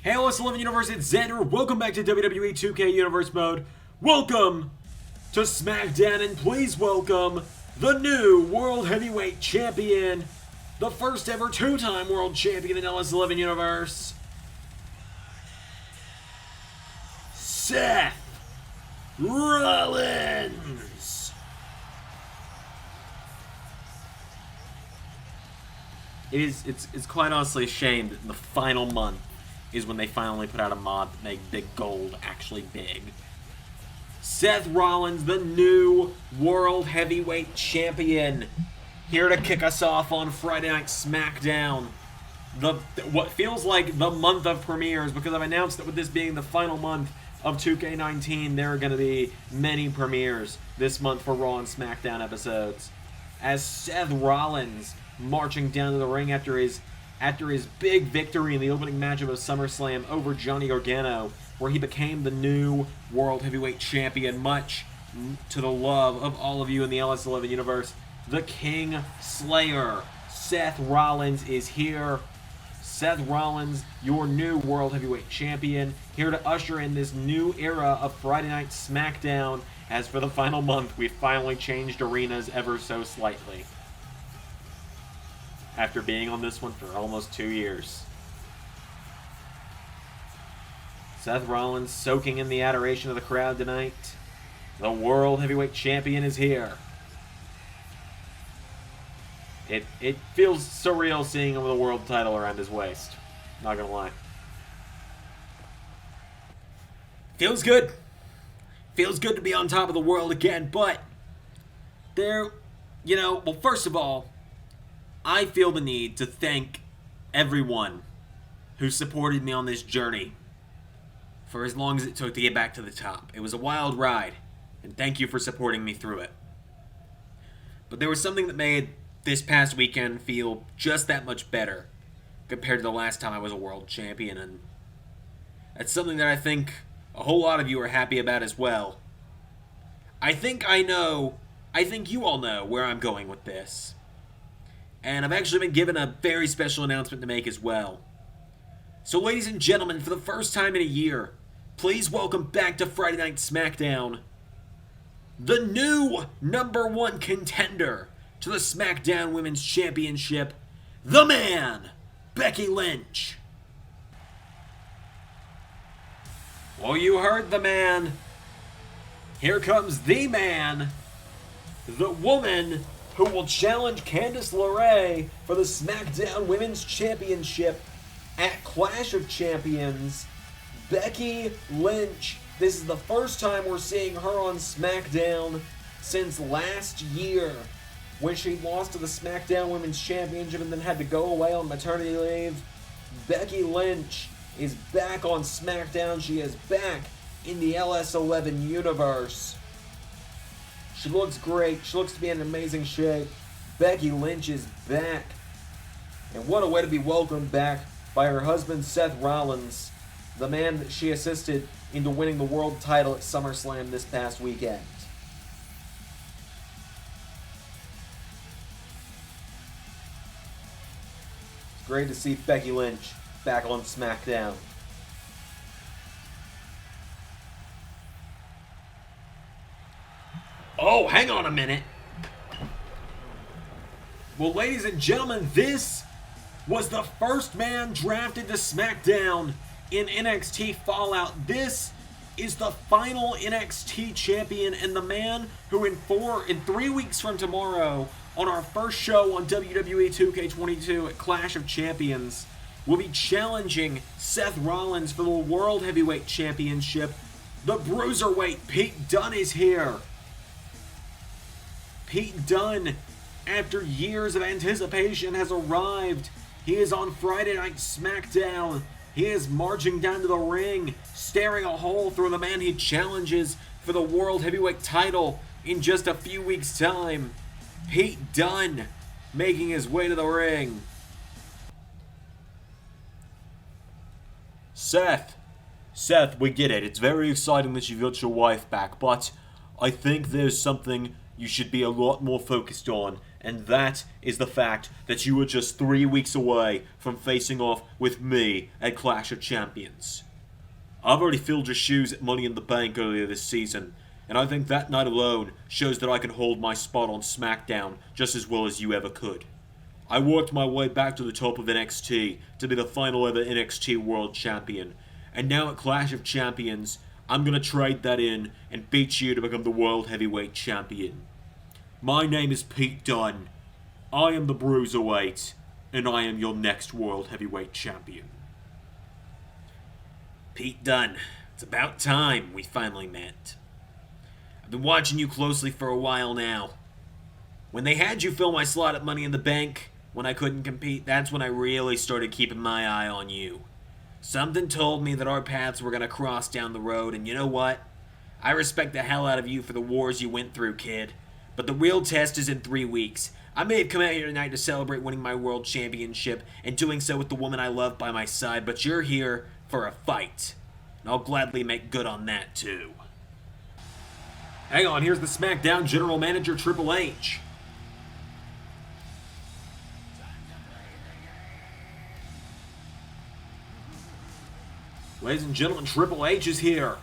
Hey, LS11 Universe, it's Xander. Welcome back to WWE 2K Universe Mode. Welcome to Smackdown, and please welcome the new World Heavyweight Champion, the first ever two-time World Champion in LS11 Universe, Seth Rollins. It's quite honestly a shame that in the final month is when they finally put out a mod that made big gold actually big. Seth Rollins, the new World Heavyweight Champion, here to kick us off on Friday Night Smackdown. What feels like the month of premieres, because I've announced that with this being the final month of 2K19, there are going to be many premieres this month for Raw and SmackDown episodes. As Seth Rollins marching down to the ring after his big victory in the opening matchup of SummerSlam over Johnny Gargano, where he became the new World Heavyweight Champion, much to the love of all of you in the LS11 Universe. The King Slayer, Seth Rollins, is here. Seth Rollins, your new World Heavyweight Champion, here to usher in this new era of Friday Night SmackDown, as for the final month, we've finally changed arenas ever so slightly, after being on this one for almost 2 years. Seth Rollins soaking in the adoration of the crowd tonight. The World Heavyweight Champion is here. It feels surreal seeing him with a world title around his waist. Not gonna lie. Feels good. Feels good to be on top of the world again, but well, first of all, I feel the need to thank everyone who supported me on this journey for as long as it took to get back to the top. It was a wild ride, and thank you for supporting me through it. But there was something that made this past weekend feel just that much better compared to the last time I was a world champion, and that's something that I think a whole lot of you are happy about as well. I think you all know where I'm going with this. And I've actually been given a very special announcement to make as well. So ladies and gentlemen, for the first time in a year, please welcome back to Friday Night SmackDown the new #1 contender to the SmackDown Women's Championship, the man, Becky Lynch. Well, you heard the man. Here comes the man, the woman who will challenge Candice LeRae for the SmackDown Women's Championship at Clash of Champions, Becky Lynch. This is the first time we're seeing her on SmackDown since last year, when she lost to the SmackDown Women's Championship and then had to go away on maternity leave. Becky Lynch is back on SmackDown. She is back in the LS11 Universe. She looks great. She looks to be in amazing shape. Becky Lynch is back. And what a way to be welcomed back by her husband, Seth Rollins, the man that she assisted into winning the world title at SummerSlam this past weekend. It's great to see Becky Lynch back on SmackDown. Oh, hang on a minute. Well, ladies and gentlemen, this was the first man drafted to SmackDown in NXT Fallout. This is the final NXT champion, and the man who in 3 weeks from tomorrow, on our first show on WWE 2K22 at Clash of Champions, will be challenging Seth Rollins for the World Heavyweight Championship. The Cruiserweight, Pete Dunne, is here. Pete Dunne, after years of anticipation, has arrived. He is on Friday Night SmackDown. He is marching down to the ring, staring a hole through the man he challenges for the World Heavyweight title in just a few weeks' time. Pete Dunne making his way to the ring. Seth, we get it. It's very exciting that you've got your wife back, but I think there's something you should be a lot more focused on, and that is the fact that you are just 3 weeks away from facing off with me at Clash of Champions. I've already filled your shoes at Money in the Bank earlier this season, and I think that night alone shows that I can hold my spot on Smackdown just as well as you ever could. I worked my way back to the top of NXT to be the final ever NXT World Champion, and now at Clash of Champions, I'm gonna trade that in and beat you to become the World Heavyweight Champion. My name is Pete Dunne. I am the Bruiserweight, and I am your next World Heavyweight Champion. Pete Dunne, it's about time we finally met. I've been watching you closely for a while now. When they had you fill my slot at Money in the Bank, when I couldn't compete, that's when I really started keeping my eye on you. Something told me that our paths were gonna cross down the road, and you know what? I respect the hell out of you for the wars you went through, kid. But the real test is in 3 weeks. I may have come out here tonight to celebrate winning my world championship and doing so with the woman I love by my side, but you're here for a fight. And I'll gladly make good on that, too. Hang on, here's the Smackdown General Manager, Triple H. Ladies and gentlemen, Triple H is here.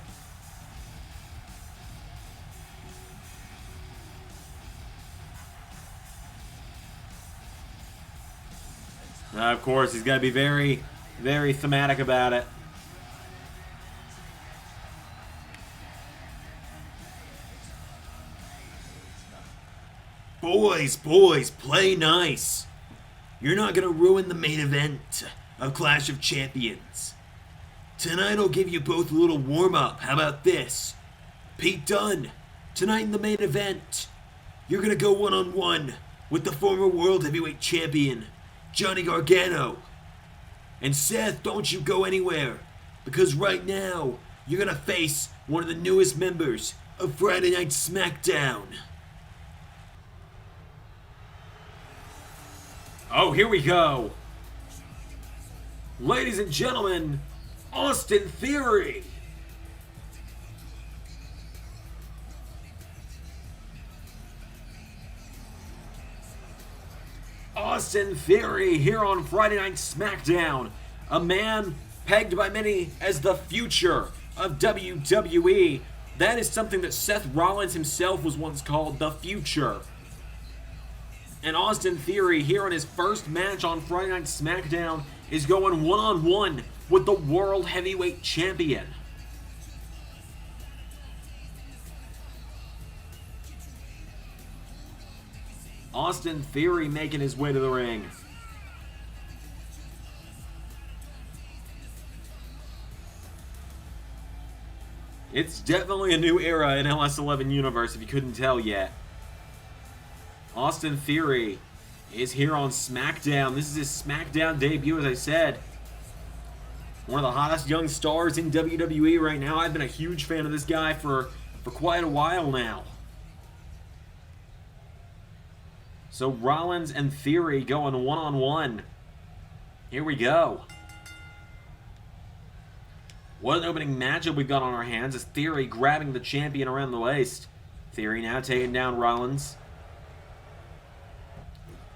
Of course, he's got to be very, very thematic about it. Boys, play nice. You're not going to ruin the main event of Clash of Champions. Tonight I'll give you both a little warm-up. How about this? Pete Dunne, tonight in the main event, you're going to go one-on-one with the former World Heavyweight Champion, Johnny Gargano. And Seth, don't you go anywhere, because right now, you're going to face one of the newest members of Friday Night Smackdown. Oh, here we go. Ladies and gentlemen, Austin Theory. Austin Theory here on Friday Night Smackdown. A man pegged by many as the future of WWE. That is something that Seth Rollins himself was once called, the future. And Austin Theory here on his first match on Friday Night Smackdown is going one-on-one with the World Heavyweight Champion. Austin Theory making his way to the ring. It's definitely a new era in LS11 Universe, if you couldn't tell yet. Austin Theory is here on SmackDown. This is his SmackDown debut, as I said. One of the hottest young stars in WWE right now. I've been a huge fan of this guy for quite a while now. So Rollins and Theory going one-on-one. Here we go. What an opening matchup we've got on our hands as Theory grabbing the champion around the waist. Theory now taking down Rollins.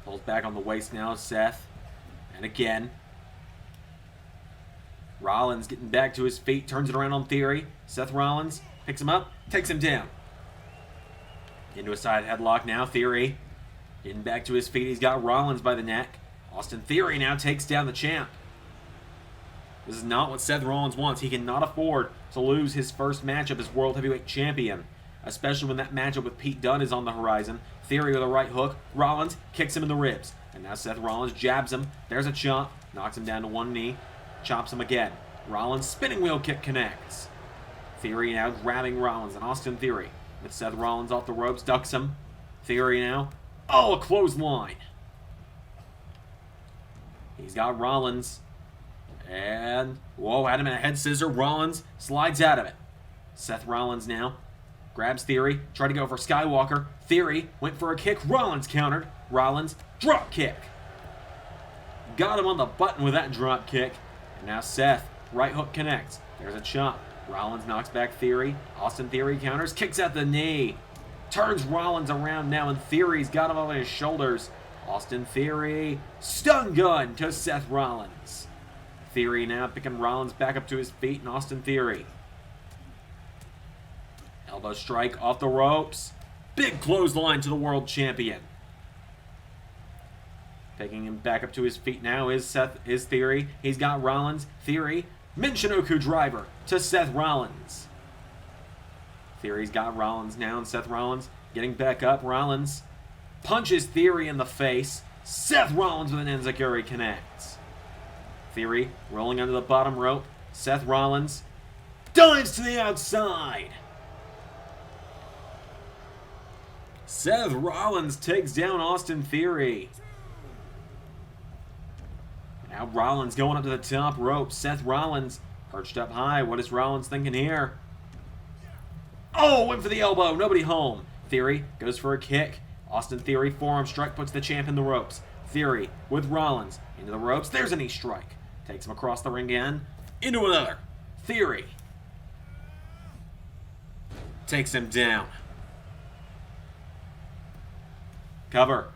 Pulls back on the waist now, Seth. And again. Rollins getting back to his feet, turns it around on Theory. Seth Rollins picks him up, takes him down. Into a side headlock now, Theory. Getting back to his feet, he's got Rollins by the neck. Austin Theory now takes down the champ. This is not what Seth Rollins wants. He cannot afford to lose his first matchup as World Heavyweight Champion, especially when that matchup with Pete Dunne is on the horizon. Theory with a right hook. Rollins kicks him in the ribs. And now Seth Rollins jabs him. There's a chop. Knocks him down to one knee. Chops him again. Rollins spinning wheel kick connects. Theory now grabbing Rollins, and Austin Theory with Seth Rollins off the ropes, ducks him. Theory now. Oh, a clothesline. He's got Rollins. And, whoa, had him in a head scissor. Rollins slides out of it. Seth Rollins now grabs Theory. Tried to go for Skywalker. Theory went for a kick. Rollins countered. Rollins drop kick. Got him on the button with that drop kick. And now Seth, right hook connects. There's a chop. Rollins knocks back Theory. Austin Theory counters. Kicks out the knee. Turns Rollins around now, and Theory's got him on his shoulders. Austin Theory, stun gun to Seth Rollins. Theory now picking Rollins back up to his feet, and Austin Theory. Elbow strike off the ropes. Big clothesline to the world champion. Picking him back up to his feet now is Theory. He's got Rollins. Theory, Michinoku driver to Seth Rollins. Theory's got Rollins now, and Seth Rollins getting back up. Rollins punches Theory in the face. Seth Rollins with an enziguri connects. Theory rolling under the bottom rope. Seth Rollins dives to the outside. Seth Rollins takes down Austin Theory. Now Rollins going up to the top rope. Seth Rollins perched up high. What is Rollins thinking here? Oh, went for the elbow. Nobody home. Theory goes for a kick. Austin Theory forearm strike puts the champ in the ropes. Theory with Rollins into the ropes. There's a knee strike. Takes him across the ring again. Into another. Theory takes him down. Cover.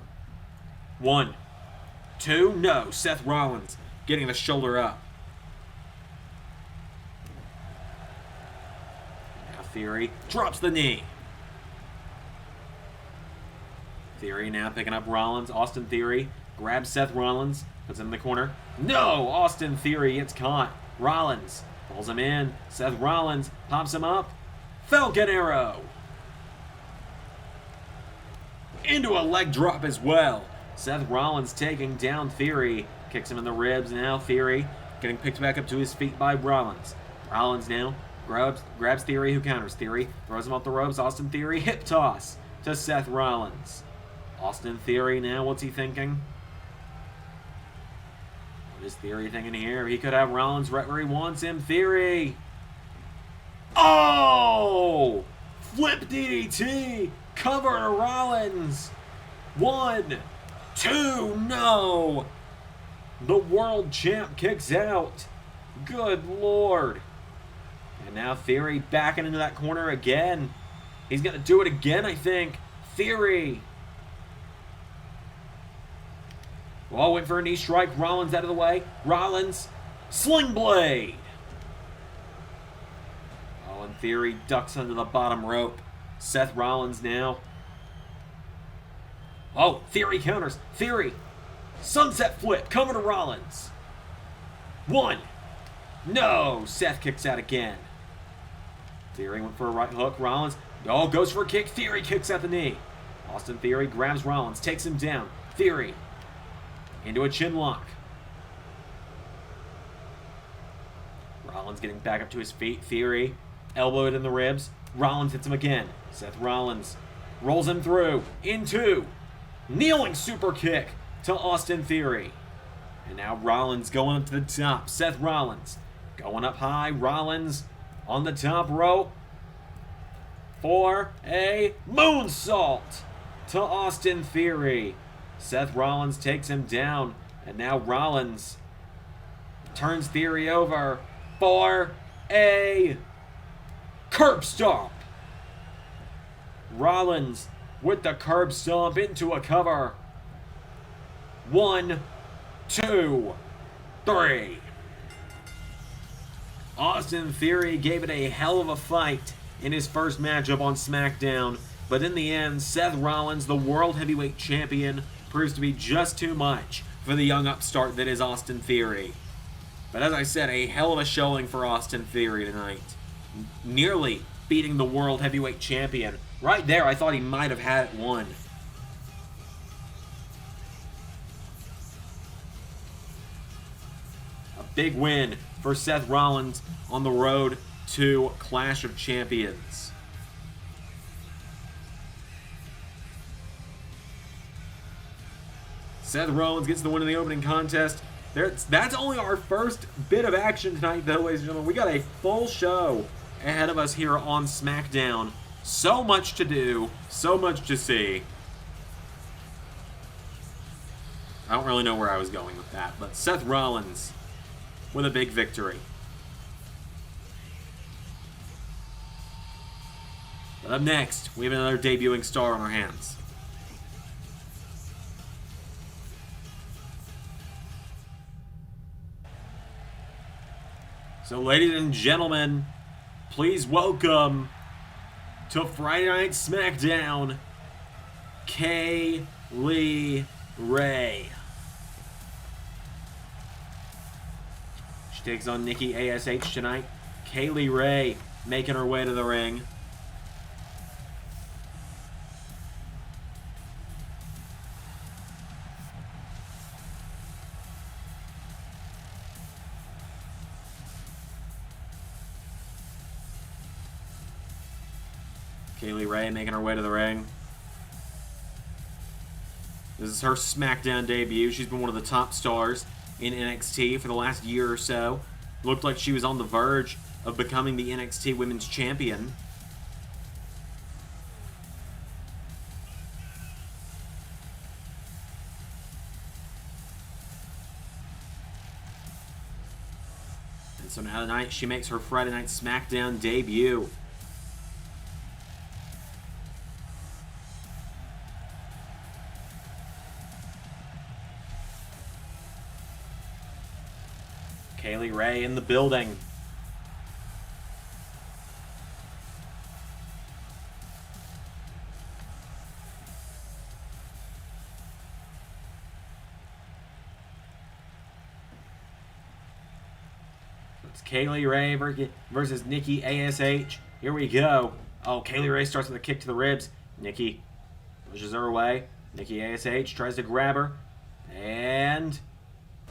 1, 2, no. Seth Rollins getting the shoulder up. Now Theory drops the knee. Theory now picking up Rollins. Austin Theory grabs Seth Rollins, puts him in the corner. No! Austin Theory gets caught. Rollins pulls him in. Seth Rollins pops him up. Falcon Arrow. Into a leg drop as well. Seth Rollins taking down Theory. Kicks him in the ribs. Now Theory getting picked back up to his feet by Rollins. Rollins now grabs Theory, who counters. Theory throws him off the ropes. Austin Theory hip toss to Seth Rollins. Austin Theory now, what's he thinking? What is Theory thinking here? He could have Rollins right where he wants him. Theory. Oh! Flip DDT. Cover to Rollins. 1, 2, no. The world champ kicks out. Good Lord. And now Theory backing into that corner again. He's going to do it again, I think. Theory. Oh, went for a knee strike. Rollins out of the way. Rollins. Sling blade. Oh, and Theory ducks under the bottom rope. Seth Rollins now. Oh, Theory counters. Theory. Sunset flip. Coming to Rollins. 1. No. Seth kicks out again. Theory went for a right hook. Rollins. Oh, goes for a kick. Theory kicks out the knee. Austin Theory grabs Rollins. Takes him down. Theory. Into a chin lock. Rollins getting back up to his feet. Theory. Elbowed in the ribs. Rollins hits him again. Seth Rollins rolls him through. Into. Kneeling super kick to Austin Theory. And now Rollins going up to the top. Seth Rollins going up high. Rollins on the top rope for a moonsault to Austin Theory. Seth Rollins takes him down. And now Rollins turns Theory over for a curb stomp. Rollins with the curb stomp into a cover. 1, 2, 3. Austin Theory gave it a hell of a fight in his first matchup on SmackDown, but in the end, Seth Rollins, the World Heavyweight Champion, proves to be just too much for the young upstart that is Austin Theory. But as I said, a hell of a showing for Austin Theory tonight. Nearly beating the World Heavyweight Champion. Right there, I thought he might have had it won. A big win for Seth Rollins on the road to Clash of Champions. Seth Rollins gets the win in the opening contest. That's only our first bit of action tonight, though, ladies and gentlemen. We got a full show ahead of us here on SmackDown. So much to do, so much to see. I don't really know where I was going with that, but Seth Rollins with a big victory. But up next, we have another debuting star on our hands. So, ladies and gentlemen, please welcome to Friday Night Smackdown, Kay Ray. She takes on Nikki ASH tonight. Kaylee Ray making her way to the ring. Kaylee Ray making her way to the ring. This is her SmackDown debut. She's been one of the top stars in NXT for the last year or so. Looked like she was on the verge of becoming the NXT Women's Champion. And so now tonight she makes her Friday Night SmackDown debut. Kaylee Ray in the building. It's Kaylee Ray versus Nikki ASH. Here we go. Oh, Kaylee Ray starts with a kick to the ribs. Nikki pushes her away. Nikki ASH tries to grab her. And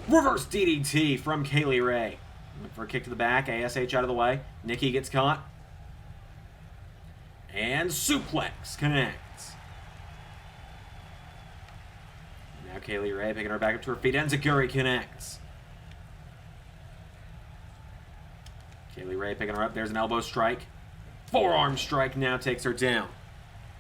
reverse DDT from Kaylee Ray. Went for a kick to the back. ASH out of the way. Nikki gets caught. And suplex connects. Now Kaylee Ray picking her back up to her feet. Enziguri connects. Kaylee Ray picking her up. There's an elbow strike. Forearm strike now takes her down.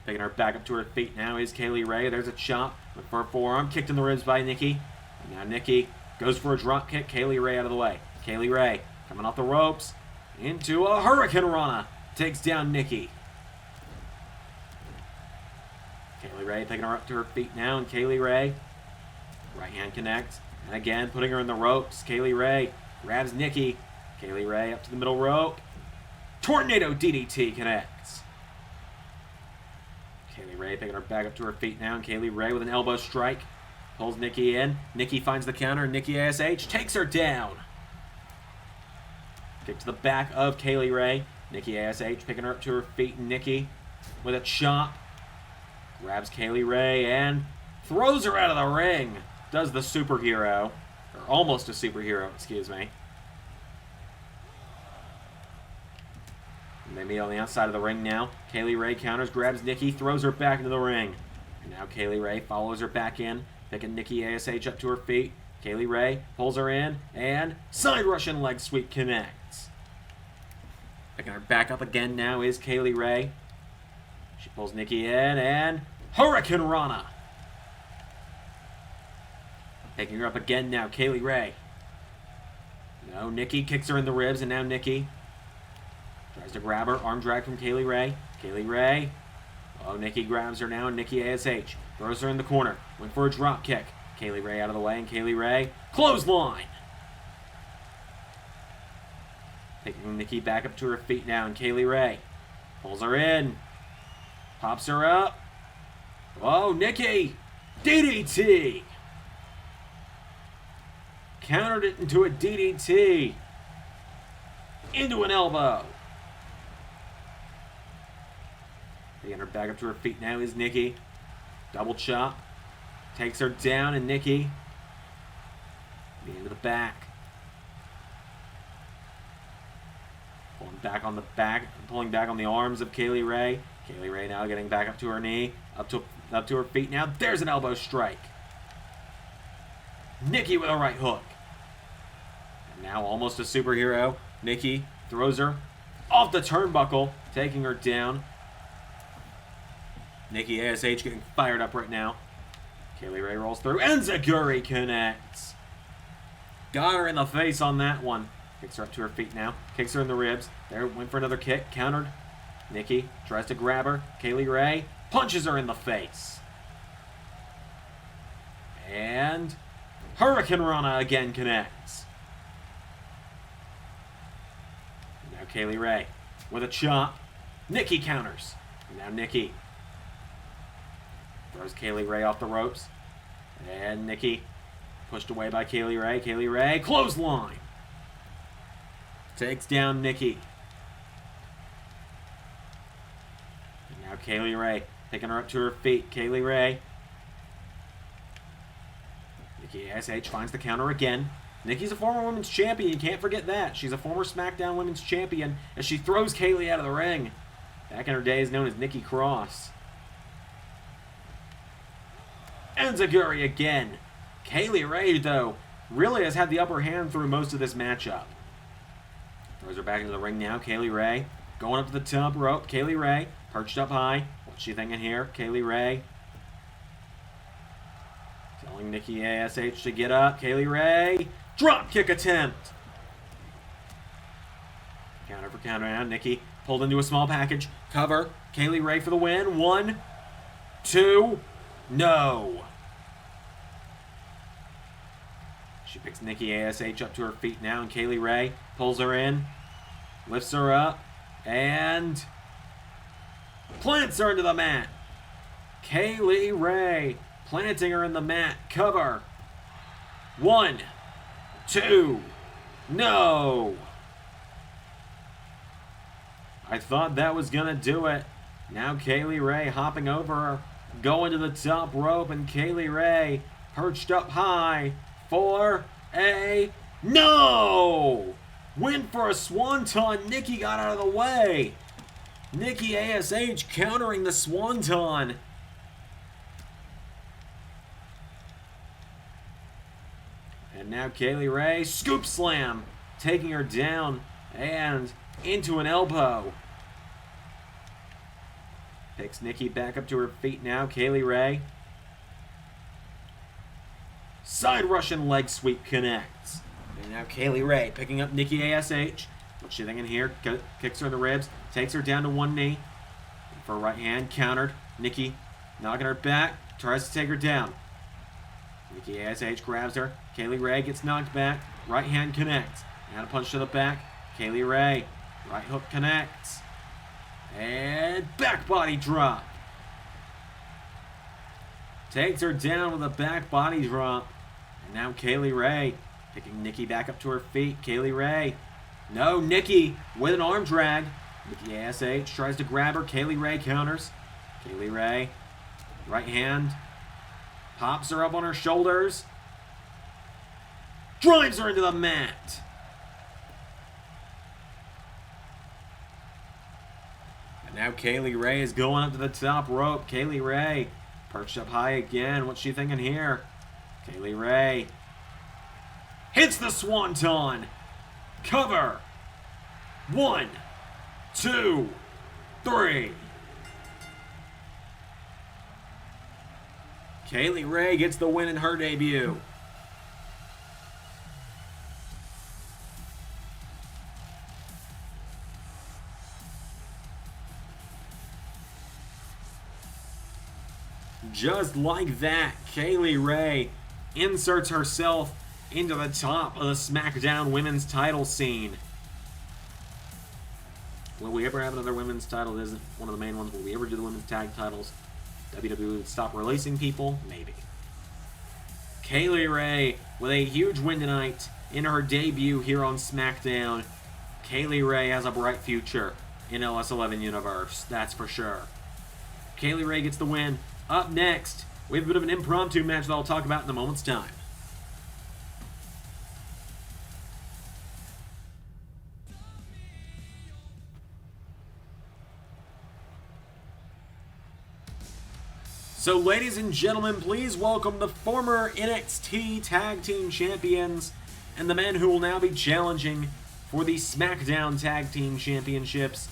Picking her back up to her feet now is Kaylee Ray. There's a chop. Went for a forearm. Kicked in the ribs by Nikki. And now Nikki goes for a drop kick. Kaylee Ray out of the way. Kaylee Ray coming off the ropes into a Hurricane Rana. Takes down Nikki. Kaylee Ray picking her up to her feet now. And Kaylee Ray, right hand connects. And again, putting her in the ropes. Kaylee Ray grabs Nikki. Kaylee Ray up to the middle rope. Tornado DDT connects. Kaylee Ray picking her back up to her feet now. And Kaylee Ray with an elbow strike. Pulls Nikki in. Nikki finds the counter. Nikki ASH takes her down. Kick to the back of Kaylee Ray. Nikki ASH picking her up to her feet. Nikki with a chop. Grabs Kaylee Ray and throws her out of the ring. Does the superhero. Or almost a superhero, excuse me. And they meet on the outside of the ring now. Kaylee Ray counters, grabs Nikki, throws her back into the ring. And now Kaylee Ray follows her back in. Picking Nikki ASH up to her feet. Kaylee Ray pulls her in. And side Russian leg sweep connects. Picking her back up again now is Kaylee Ray. She pulls Nikki in. And Hurricane Rana. Picking her up again now. Kaylee Ray. No, Nikki kicks her in the ribs. And now Nikki tries to grab her. Arm drag from Kaylee Ray. Kaylee Ray. Oh, Nikki grabs her now. And Nikki ASH throws her in the corner. Went for a drop kick. Kaylee Ray out of the way, and Kaylee Ray clothesline. Taking Nikki back up to her feet now, and Kaylee Ray pulls her in. Pops her up. Oh, Nikki! DDT! Countered it into a DDT. Into an elbow. Taking her back up to her feet now is Nikki. Double chop. Takes her down, and Nikki into the back. Pulling back on the arms of Kaylee Ray. Kaylee Ray now getting back up to her knee. Up to her feet now. There's an elbow strike. Nikki with a right hook. And now almost a superhero. Nikki throws her off the turnbuckle, taking her down. Nikki ASH getting fired up right now. Kaylee Ray rolls through. Enziguri connects. Got her in the face on that one. Kicks her up to her feet now. Kicks her in the ribs. There, went for another kick. Countered. Nikki tries to grab her. Kaylee Ray punches her in the face. And Hurricane Rana again connects. Now Kaylee Ray with a chop. Nikki counters. Now Nikki throws Kaylee Ray off the ropes. And Nikki pushed away by Kaylee Ray. Kaylee Ray, clothesline. Takes down Nikki. And now Kaylee Ray picking her up to her feet. Kaylee Ray. Nikki ASH finds the counter again. Nikki's a former women's champion. You can't forget that. She's a former Smackdown women's champion as she throws Kaylee out of the ring. Back in her days known as Nikki Cross. Enziguri again. Kaylee Ray, though, really has had the upper hand through most of this matchup. Throws her back into the ring now. Kaylee Ray going up to the top rope. Kaylee Ray perched up high. What's she thinking here? Kaylee Ray telling Nikki ASH to get up. Kaylee Ray, drop kick attempt. Counter for counter now. Nikki pulled into a small package. Cover. Kaylee Ray for the win. 1, 2, no. She picks Nikki ASH up to her feet now, and Kaylee Ray pulls her in, lifts her up, and plants her into the mat. Kaylee Ray planting her in the mat. Cover. 1, 2, no. I thought that was going to do it. Now Kaylee Ray hopping over her, going to the top rope, and Kaylee Ray perched up high for a no! Went for a swanton. Nikki got out of the way. Nikki ASH countering the swanton. And now Kaylee Ray, scoop slam, taking her down and into an elbow. Picks Nikki back up to her feet now. Kaylee Ray. Side Russian leg sweep connects. And now Kaylee Ray picking up Nikki ASH. What's she thinking here? Kicks her in the ribs. Takes her down to one knee. For a right hand. Countered. Nikki knocking her back. Tries to take her down. Nikki ASH grabs her. Kaylee Ray gets knocked back. Right hand connects. And a punch to the back. Kaylee Ray. Right hook connects. And back body drop. Takes her down with a back body drop. And now Kaylee Ray picking Nikki back up to her feet. Kaylee Ray. No, Nikki with an arm drag. Nikki ASH tries to grab her. Kaylee Ray counters. Kaylee Ray. Right hand. Pops her up on her shoulders. Drives her into the mat. And now Kaylee Ray is going up to the top rope. Kaylee Ray perched up high again. What's she thinking here? Kaylee Ray hits the swanton. Cover. 1, 2, 3. Kaylee Ray gets the win in her debut. Just like that, Kaylee Ray inserts herself into the top of the SmackDown women's title scene. Will we ever have another women's title that isn't one of the main ones? Will we ever do the women's tag titles? WWE would stop releasing people? Maybe. Kaylee Ray with a huge win tonight in her debut here on SmackDown. Kaylee Ray has a bright future in LS11 Universe, that's for sure. Kaylee Ray gets the win. Up next, we have a bit of an impromptu match that I'll talk about in a moment's time. So, ladies and gentlemen, please welcome the former NXT Tag Team Champions and the men who will now be challenging for the SmackDown Tag Team Championships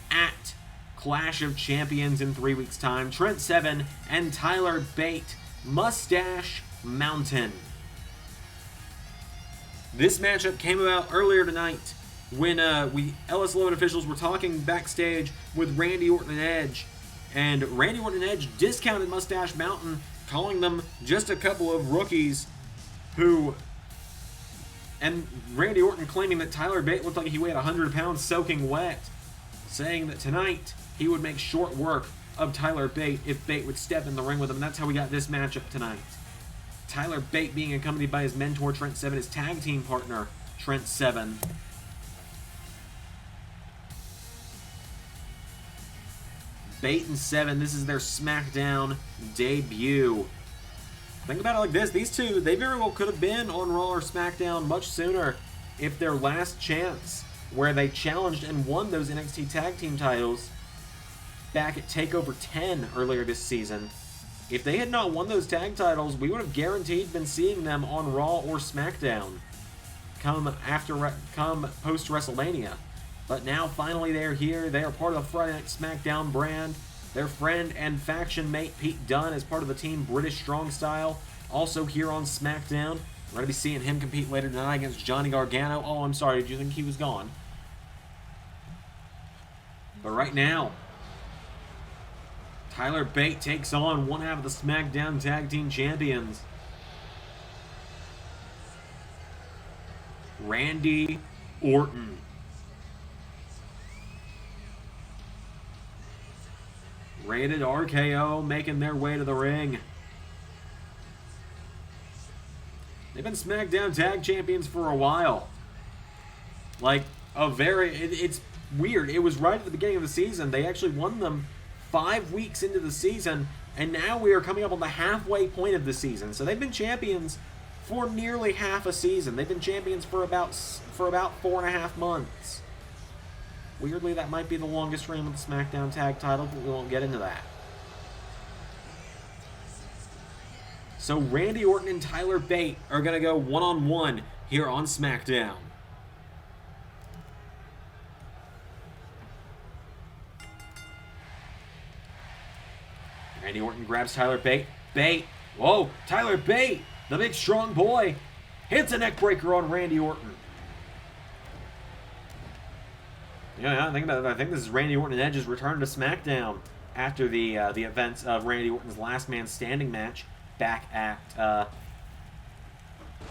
at Clash of Champions in 3 weeks' time. Trent Seven and Tyler Bate, Mustache Mountain. This matchup came about earlier tonight when LS11 officials were talking backstage with Randy Orton and Edge, and Randy Orton and Edge discounted Mustache Mountain, calling them just a couple of rookies who... And Randy Orton claiming that Tyler Bate looked like he weighed 100 pounds soaking wet, saying that tonight he would make short work of Tyler Bate if Bate would step in the ring with him, and that's how we got this matchup tonight. Tyler Bate being accompanied by his mentor, Trent Seven, his tag team partner, Trent Seven. Bate and Seven, this is their SmackDown debut. Think about it like this. These two, they very well could have been on Raw or SmackDown much sooner if their last chance, where they challenged and won those NXT Tag Team titles back at TakeOver 10 earlier this season. If they had not won those tag titles, we would have guaranteed been seeing them on Raw or SmackDown come post WrestleMania. But now, finally, they're here. They are part of the Friday Night SmackDown brand. Their friend and faction mate, Pete Dunne, is part of the team British Strong Style, also here on SmackDown. We're going to be seeing him compete later tonight against Johnny Gargano. Oh, I'm sorry, did you think he was gone? But right now, Tyler Bate takes on one half of the SmackDown Tag Team Champions, Randy Orton. Rated RKO making their way to the ring. They've been SmackDown Tag Champions for a while. Like, it's weird. It was right at the beginning of the season. They actually won them 5 weeks into the season, and now we are coming up on the halfway point of the season. So they've been champions for nearly half a season. They've been champions for about 4.5 months. Weirdly, that might be the longest reign with the SmackDown Tag title, but we won't get into that. So Randy Orton and Tyler Bate are going to go one-on-one here on SmackDown. Randy Orton grabs Tyler Bate. Bate. Whoa, Tyler Bate, the big strong boy, hits a neck breaker on Randy Orton. Yeah, think about it. I think this is Randy Orton and Edge's return to SmackDown after the events of Randy Orton's Last Man Standing match back at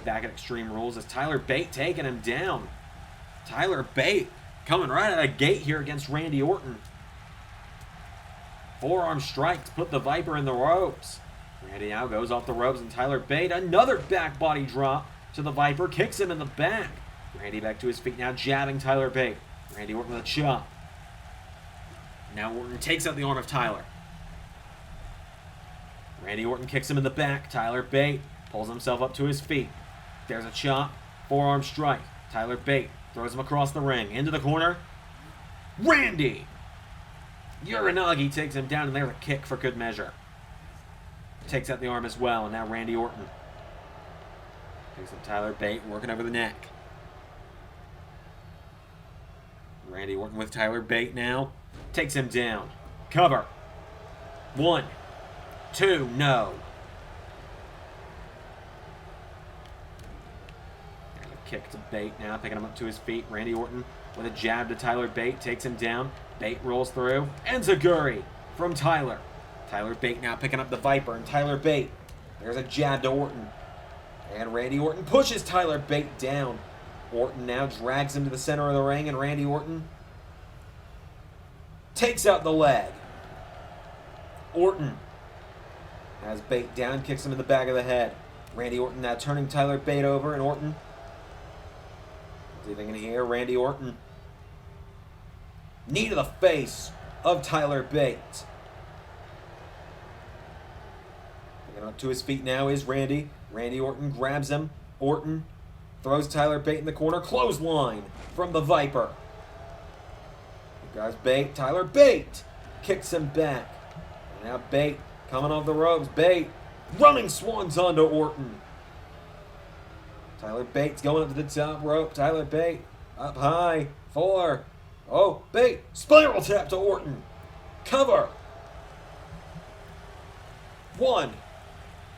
Extreme Rules. As Tyler Bate taking him down. Tyler Bate coming right out of the gate here against Randy Orton. Forearm strike to put the Viper in the ropes. Randy now goes off the ropes, and Tyler Bate, another back body drop to the Viper, kicks him in the back. Randy back to his feet now, jabbing Tyler Bate. Randy Orton with a chop. Now Orton takes out the arm of Tyler. Randy Orton kicks him in the back. Tyler Bate pulls himself up to his feet. There's a chop. Forearm strike. Tyler Bate throws him across the ring. Into the corner. Randy! Uranagi takes him down, and there's a kick for good measure. Takes out the arm as well, and now Randy Orton picks up Tyler Bate, working over the neck. Randy Orton with Tyler Bate now. Takes him down. Cover. 1, 2, no. There's a kick to Bate now, picking him up to his feet. Randy Orton with a jab to Tyler Bate, takes him down. Bate rolls through. Enziguri from Tyler. Tyler Bate now picking up the Viper, and Tyler Bate. There's a jab to Orton. And Randy Orton pushes Tyler Bate down. Orton now drags him to the center of the ring, and Randy Orton takes out the leg. Orton has Bate down, kicks him in the back of the head. Randy Orton now turning Tyler Bate over, and Orton, what's he thinking here? Randy Orton, knee to the face of Tyler Bate. Picking up to his feet now is Randy. Randy Orton grabs him. Orton throws Tyler Bate in the corner. Clothesline from the Viper. Here goes Bate. Tyler Bate kicks him back. And now Bate coming off the ropes. Bate running swans onto Orton. Tyler Bate's going up to the top rope. Tyler Bate up high. 4. Oh, Bate. Spiral tap to Orton. Cover. 1.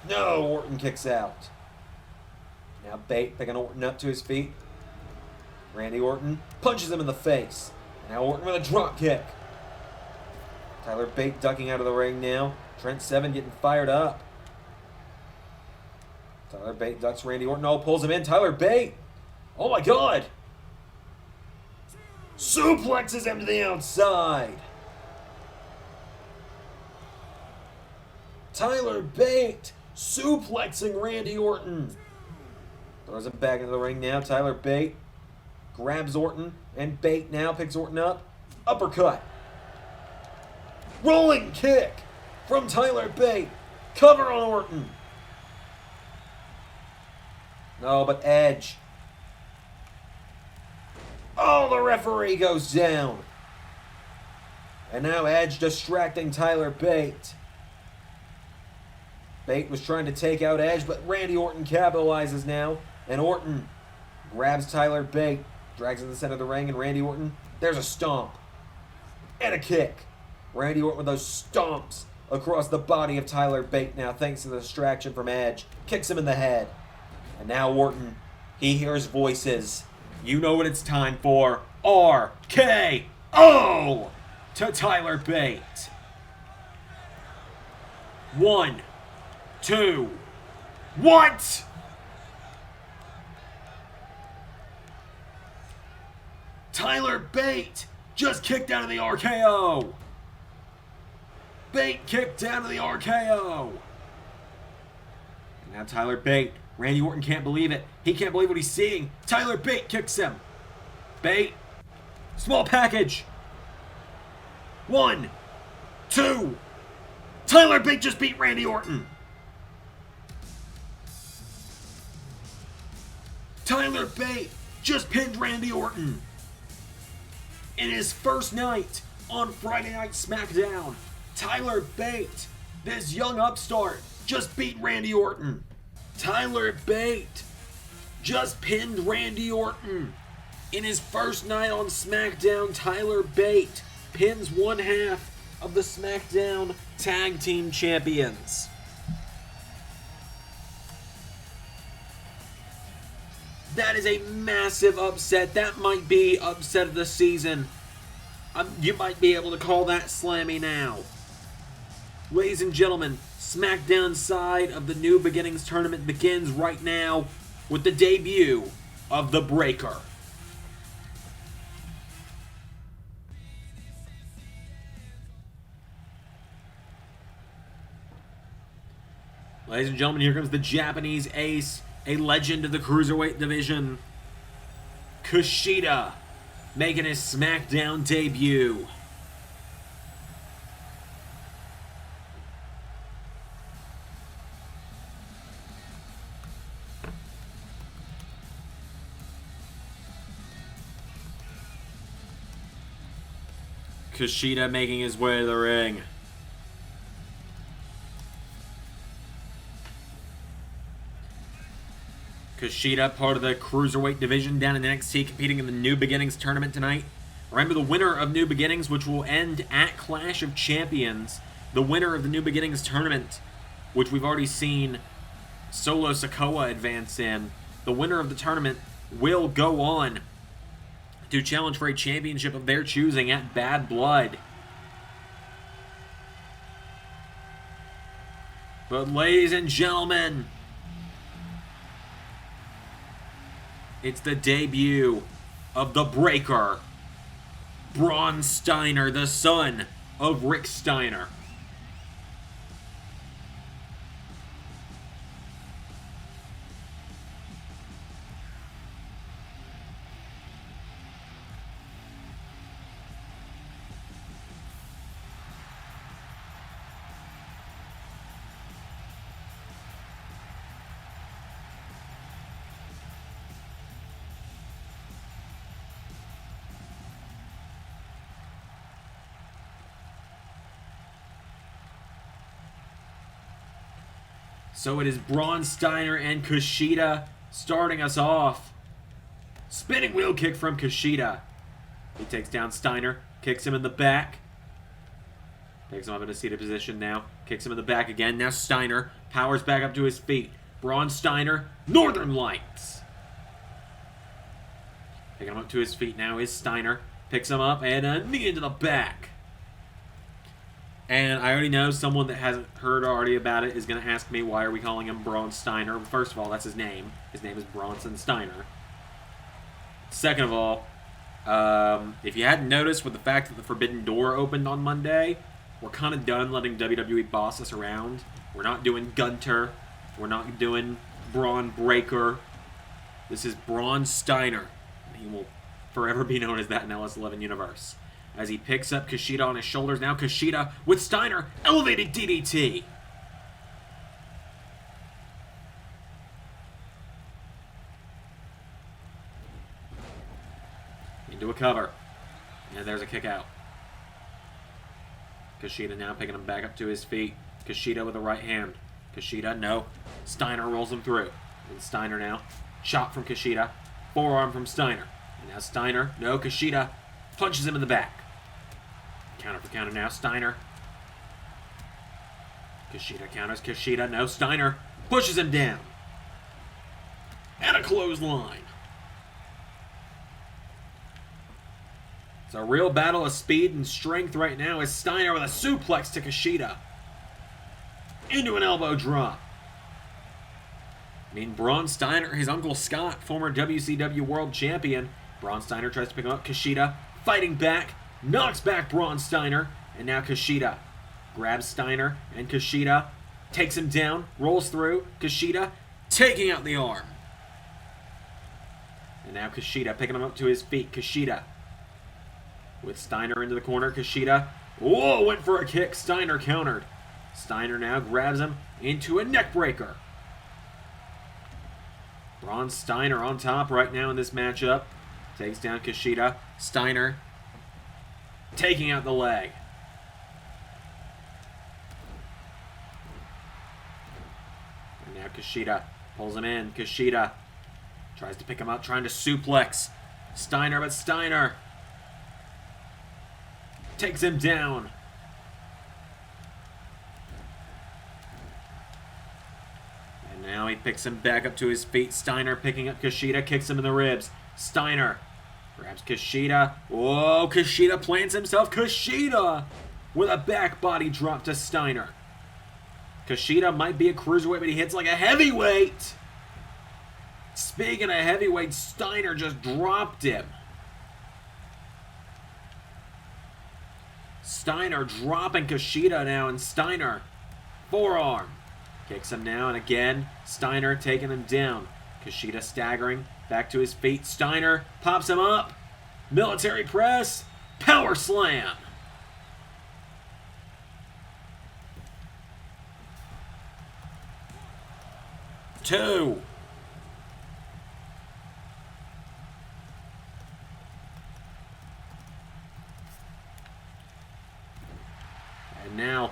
No, Orton kicks out. Now Bate picking Orton up to his feet. Randy Orton punches him in the face. Now Orton with a drop kick. Tyler Bate ducking out of the ring now. Trent Seven getting fired up. Tyler Bate ducks Randy Orton. Oh, pulls him in. Tyler Bate. Oh my God. Suplexes him to the outside. Tyler Bate suplexing Randy Orton. Throws him back into the ring now. Tyler Bate grabs Orton. And Bate now picks Orton up. Uppercut. Rolling kick from Tyler Bate. Cover on Orton. No, but Edge. Oh, the referee goes down. And now Edge distracting Tyler Bate. Bate was trying to take out Edge, but Randy Orton capitalizes now. And Orton grabs Tyler Bate, drags him to the center of the ring, and Randy Orton, there's a stomp. And a kick. Randy Orton with those stomps across the body of Tyler Bate now, thanks to the distraction from Edge. Kicks him in the head. And now Orton, he hears voices. You know what it's time for. RKO to Tyler Bate. 1, 2. What? Tyler Bate just kicked out of the RKO. Bate kicked out of the RKO. And now Tyler Bate. Randy Orton can't believe it. He can't believe what he's seeing. Tyler Bate kicks him. Bate. Small package. 1, 2. Tyler Bate just beat Randy Orton. Tyler Bate just pinned Randy Orton. In his first night on Friday Night Smackdown, Tyler Bate, this young upstart, just beat Randy Orton. Tyler Bate just pinned Randy Orton. In his first night on SmackDown, Tyler Bate pins one half of the SmackDown Tag Team Champions. That is a massive upset. That might be upset of the season. You might be able to call that Slammy now. Ladies and gentlemen, SmackDown side of the New Beginnings tournament begins right now with the debut of The Breaker. Ladies and gentlemen, here comes the Japanese ace, a legend of the Cruiserweight division, Kushida, making his SmackDown debut. Kushida making his way to the ring. Kushida, part of the Cruiserweight division down in NXT, competing in the New Beginnings tournament tonight. Remember, the winner of New Beginnings, which will end at Clash of Champions, the winner of the New Beginnings tournament, which we've already seen Solo Sikoa advance in, the winner of the tournament will go on to challenge for a championship of their choosing at Bad Blood. But ladies and gentlemen, it's the debut of The Breaker, Bron Steiner, the son of Rick Steiner. So it is Bron Steiner and Kushida starting us off. Spinning wheel kick from Kushida. He takes down Steiner, kicks him in the back. Takes him up in a seated position now. Kicks him in the back again. Now Steiner powers back up to his feet. Bron Steiner, Northern Lights. Picking him up to his feet now is Steiner. Picks him up and a knee into the back. And I already know someone that hasn't heard already about it is going to ask me, why are we calling him Bron Steiner? First of all, that's his name. His name is Bronson Steiner. Second of all, if you hadn't noticed with the fact that the Forbidden Door opened on Monday, we're kind of done letting WWE boss us around. We're not doing Gunter. We're not doing Braun Breaker. This is Bron Steiner. He will forever be known as that in LS11 Universe. As he picks up Kushida on his shoulders. Now Kushida with Steiner. Elevated DDT. Into a cover. And there's a kick out. Kushida now picking him back up to his feet. Kushida with the right hand. Kushida, no. Steiner rolls him through. And Steiner now. Chop from Kushida. Forearm from Steiner. And now Steiner, no. Kushida punches him in the back. Counter for counter now. Steiner. Kushida counters. Kushida, no. Steiner pushes him down. And a clothesline. It's a real battle of speed and strength right now as Steiner with a suplex to Kushida. Into an elbow drop. I mean, Bron Steiner, his Uncle Scott, former WCW World Champion. Bron Steiner tries to pick him up. Kushida fighting back. Knocks back Bron Steiner. And now Kushida grabs Steiner. And Kushida takes him down. Rolls through. Kushida taking out the arm. And now Kushida picking him up to his feet. Kushida with Steiner into the corner. Kushida, whoa, went for a kick. Steiner countered. Steiner now grabs him into a neck breaker. Bron Steiner on top right now in this matchup. Takes down Kushida. Steiner taking out the leg. And now Kushida pulls him in. Kushida tries to pick him up, trying to suplex Steiner, but Steiner takes him down. And now he picks him back up to his feet. Steiner picking up Kushida, kicks him in the ribs. Steiner grabs Kushida. Whoa, Kushida plants himself. Kushida with a back body drop to Steiner. Kushida might be a cruiserweight, but he hits like a heavyweight. Speaking of heavyweight, Steiner just dropped him. Steiner dropping Kushida now, and Steiner forearm. Kicks him now, and again, Steiner taking him down. Kushida staggering back to his feet. Steiner pops him up. Military press. Power slam. Two. And now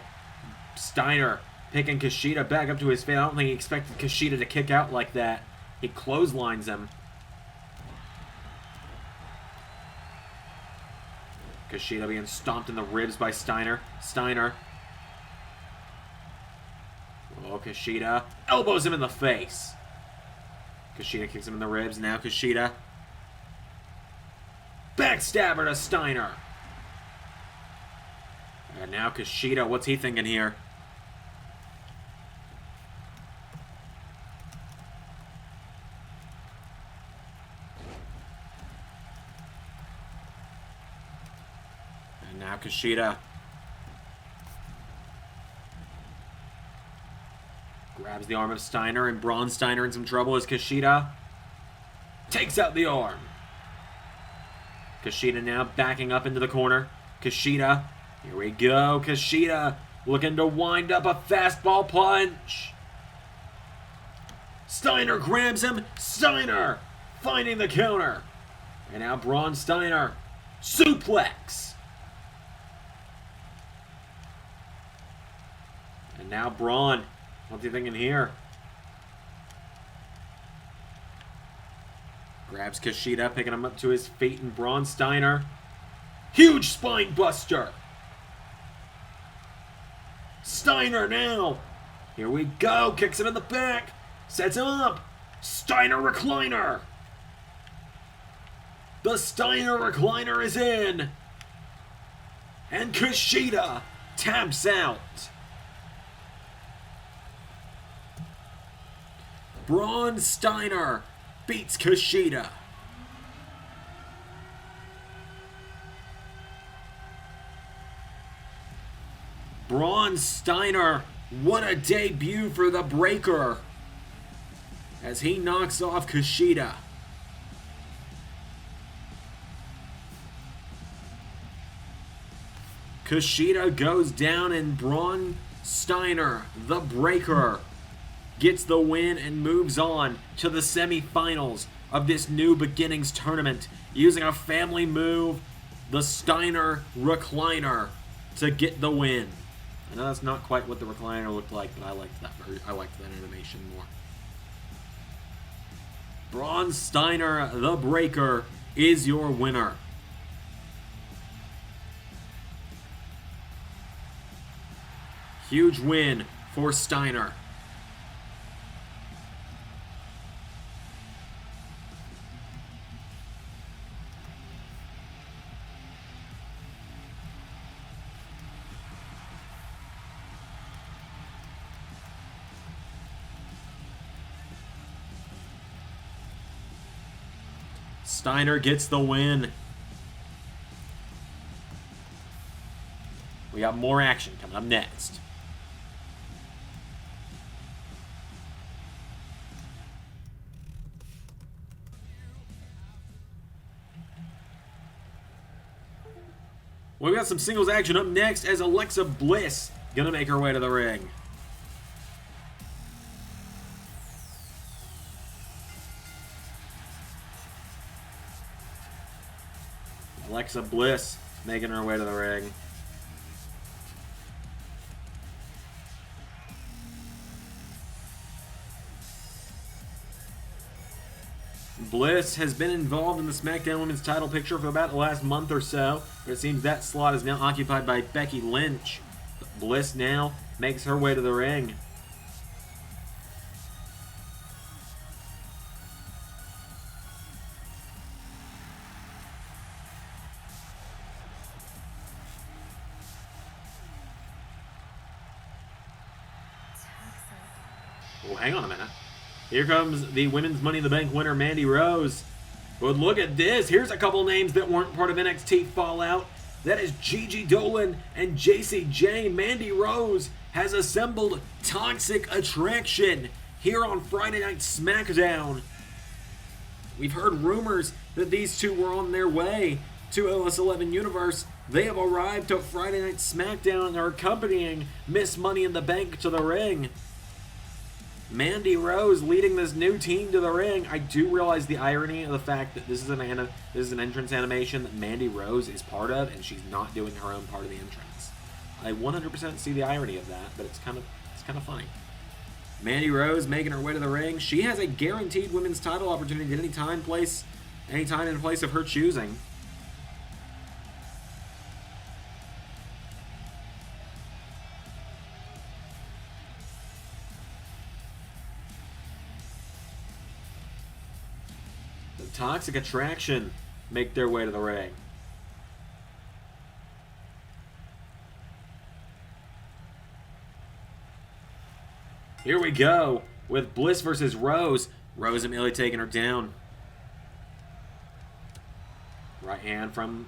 Steiner picking Kushida back up to his feet. I don't think he expected Kushida to kick out like that. He clotheslines him. Kushida being stomped in the ribs by Steiner. Steiner. Oh, Kushida elbows him in the face. Kushida kicks him in the ribs. Now Kushida. Backstabber to Steiner. And now Kushida, what's he thinking here? And now Kushida grabs the arm of Steiner, and Bron Steiner in some trouble as Kushida takes out the arm. Kushida now backing up into the corner. Kushida, here we go. Kushida looking to wind up a fastball punch. Steiner grabs him. Steiner finding the counter. And now Bron Steiner suplex. And now Braun, what's he thinking here? Grabs Kushida, picking him up to his feet, and Bron Steiner. Huge spine buster. Steiner now. Here we go. Kicks him in the back. Sets him up. Steiner recliner. The Steiner recliner is in. And Kushida taps out. Bron Steiner beats Kushida. Bron Steiner, what a debut for the Breaker as he knocks off Kushida. Kushida goes down and Bron Steiner, the Breaker, gets the win and moves on to the semifinals of this New Beginnings tournament using a family move, the Steiner recliner, to get the win. I know that's not quite what the recliner looked like, but I liked that animation more. Bron Steiner, the Breaker, is your winner. Huge win for Steiner. Steiner gets the win. We got more action coming up next. We got some singles action up next as Alexa Bliss gonna make her way to the ring. Alexa Bliss making her way to the ring. Bliss has been involved in the Smackdown Women's title picture for about the last month or so, but it seems that slot is now occupied by Becky Lynch. Bliss now makes her way to the ring. Oh, hang on a minute. Here comes the Women's Money in the Bank winner, Mandy Rose. But look at this. Here's a couple names that weren't part of NXT Fallout. That is Gigi Dolan and JCJ. Mandy Rose has assembled Toxic Attraction here on Friday Night SmackDown. We've heard rumors that these two were on their way to LS11 Universe. They have arrived to Friday Night SmackDown and are accompanying Miss Money in the Bank to the ring. Mandy Rose leading this new team to the ring. I do realize the irony of the fact that this is an entrance animation that Mandy Rose is part of, and she's not doing her own part of the entrance. I 100% see the irony of that, but it's kind of funny. Mandy Rose making her way to the ring. She has a guaranteed women's title opportunity at any time and place of her choosing. Toxic Attraction make their way to the ring. Here we go with Bliss versus Rose. Rose immediately taking her down. Right hand from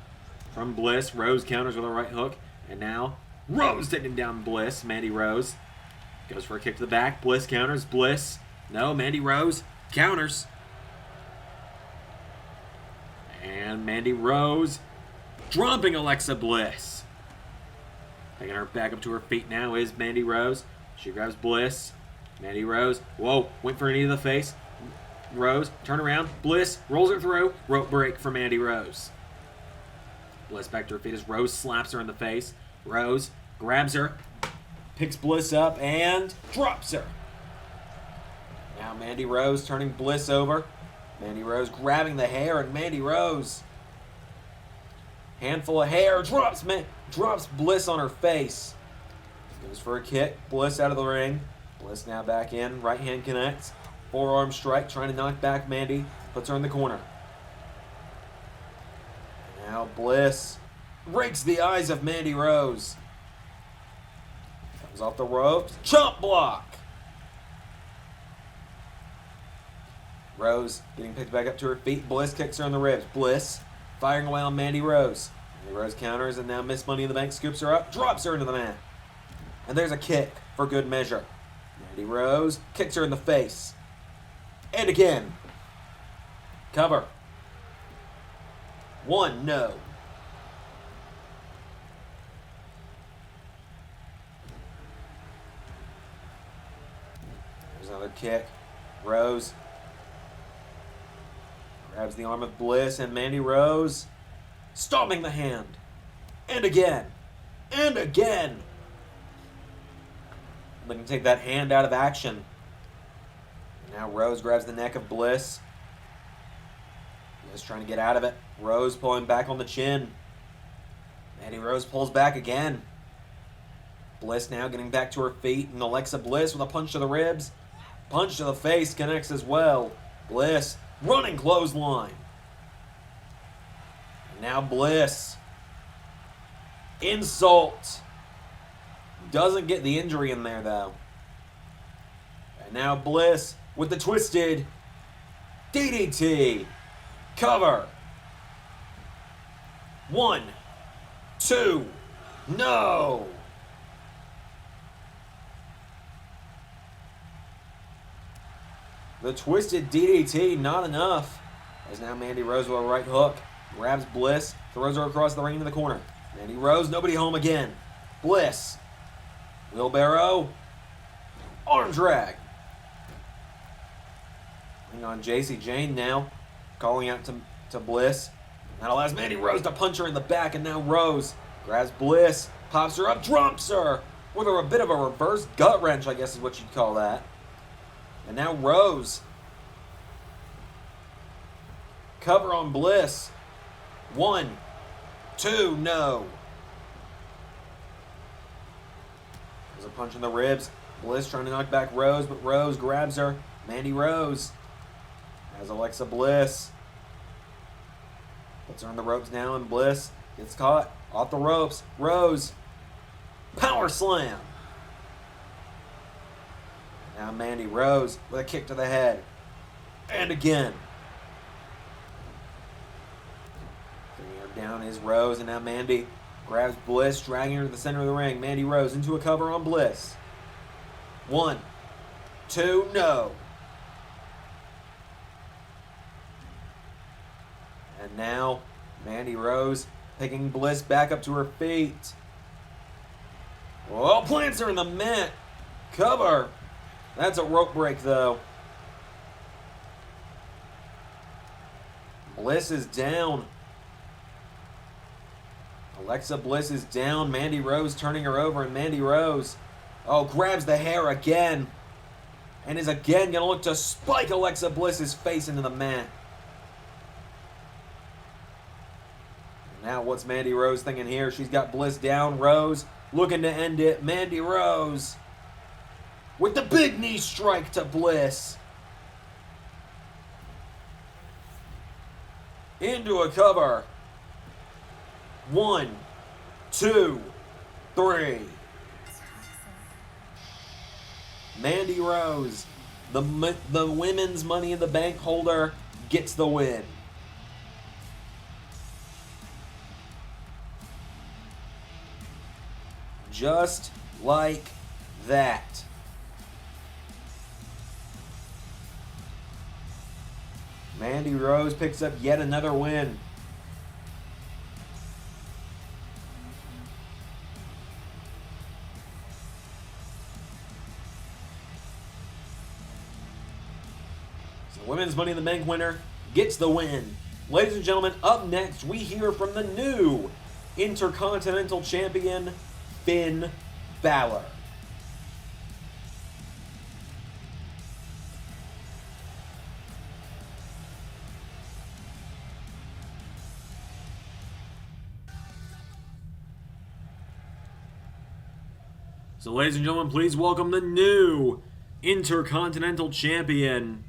Bliss. Rose counters with a right hook. And now Rose taking down Bliss. Mandy Rose goes for a kick to the back. Bliss counters. Bliss. No, Mandy Rose counters. And Mandy Rose dropping Alexa Bliss. Taking her back up to her feet now is Mandy Rose. She grabs Bliss. Mandy Rose. Whoa, went for a knee to the face. Rose, turn around. Bliss rolls her through. Rope break for Mandy Rose. Bliss back to her feet as Rose slaps her in the face. Rose grabs her, picks Bliss up, and drops her. Now Mandy Rose turning Bliss over. Mandy Rose grabbing the hair, and Mandy Rose, handful of hair, drops Bliss on her face. Goes for a kick. Bliss out of the ring. Bliss now back in. Right hand connects. Forearm strike, trying to knock back Mandy. Puts her in the corner. Now Bliss rakes the eyes of Mandy Rose. Comes off the ropes. Chop block. Rose getting picked back up to her feet. Bliss kicks her in the ribs. Bliss firing away on Mandy Rose. Mandy Rose counters, and now Miss Money in the Bank scoops her up, drops her into the mat. And there's a kick for good measure. Mandy Rose kicks her in the face. And again. Cover. 1, no. There's another kick. Rose grabs the arm of Bliss, and Mandy Rose stomping the hand. And again. And again. Looking to take that hand out of action. Now Rose grabs the neck of Bliss. Bliss trying to get out of it. Rose pulling back on the chin. Mandy Rose pulls back again. Bliss now getting back to her feet, and Alexa Bliss with a punch to the ribs. Punch to the face connects as well. Bliss running clothesline. And now Bliss. Insult. Doesn't get the injury in there though. And now Bliss with the twisted DDT. Cover. 1, 2, no. The twisted DDT, not enough. As now Mandy Rose with a right hook. Grabs Bliss, throws her across the ring into the corner. Mandy Rose, nobody home again. Bliss. Wheelbarrow. Arm drag. Hang on, JC Jane now. Calling out to Bliss. That allows Mandy Rose to punch her in the back, and now Rose grabs Bliss, pops her up, drops her with a bit of a reverse gut wrench, I guess is what you'd call that. And now Rose. Cover on Bliss. 1, 2, no. There's a punch in the ribs. Bliss trying to knock back Rose, but Rose grabs her. Mandy Rose has Alexa Bliss. Puts her on the ropes now, and Bliss gets caught off the ropes. Rose. Power slam. Now Mandy Rose with a kick to the head. And again. Bringing her down is Rose, and now Mandy grabs Bliss, dragging her to the center of the ring. Mandy Rose into a cover on Bliss. 1, 2, no. And now Mandy Rose picking Bliss back up to her feet. Oh, plants her in the mat. Cover. That's a rope break, though. Bliss is down. Alexa Bliss is down. Mandy Rose turning her over, and Mandy Rose, grabs the hair again. And is again going to look to spike Alexa Bliss's face into the mat. Now what's Mandy Rose thinking here? She's got Bliss down. Rose looking to end it. Mandy Rose with the big knee strike to Bliss. Into a cover. 1, 2, 3. Mandy Rose, the women's Money in the Bank holder, gets the win. Just like that. Mandy Rose picks up yet another win. So the women's Money in the Bank winner gets the win. Ladies and gentlemen, up next we hear from the new Intercontinental Champion, Finn Balor. So, ladies and gentlemen, please welcome the new Intercontinental Champion,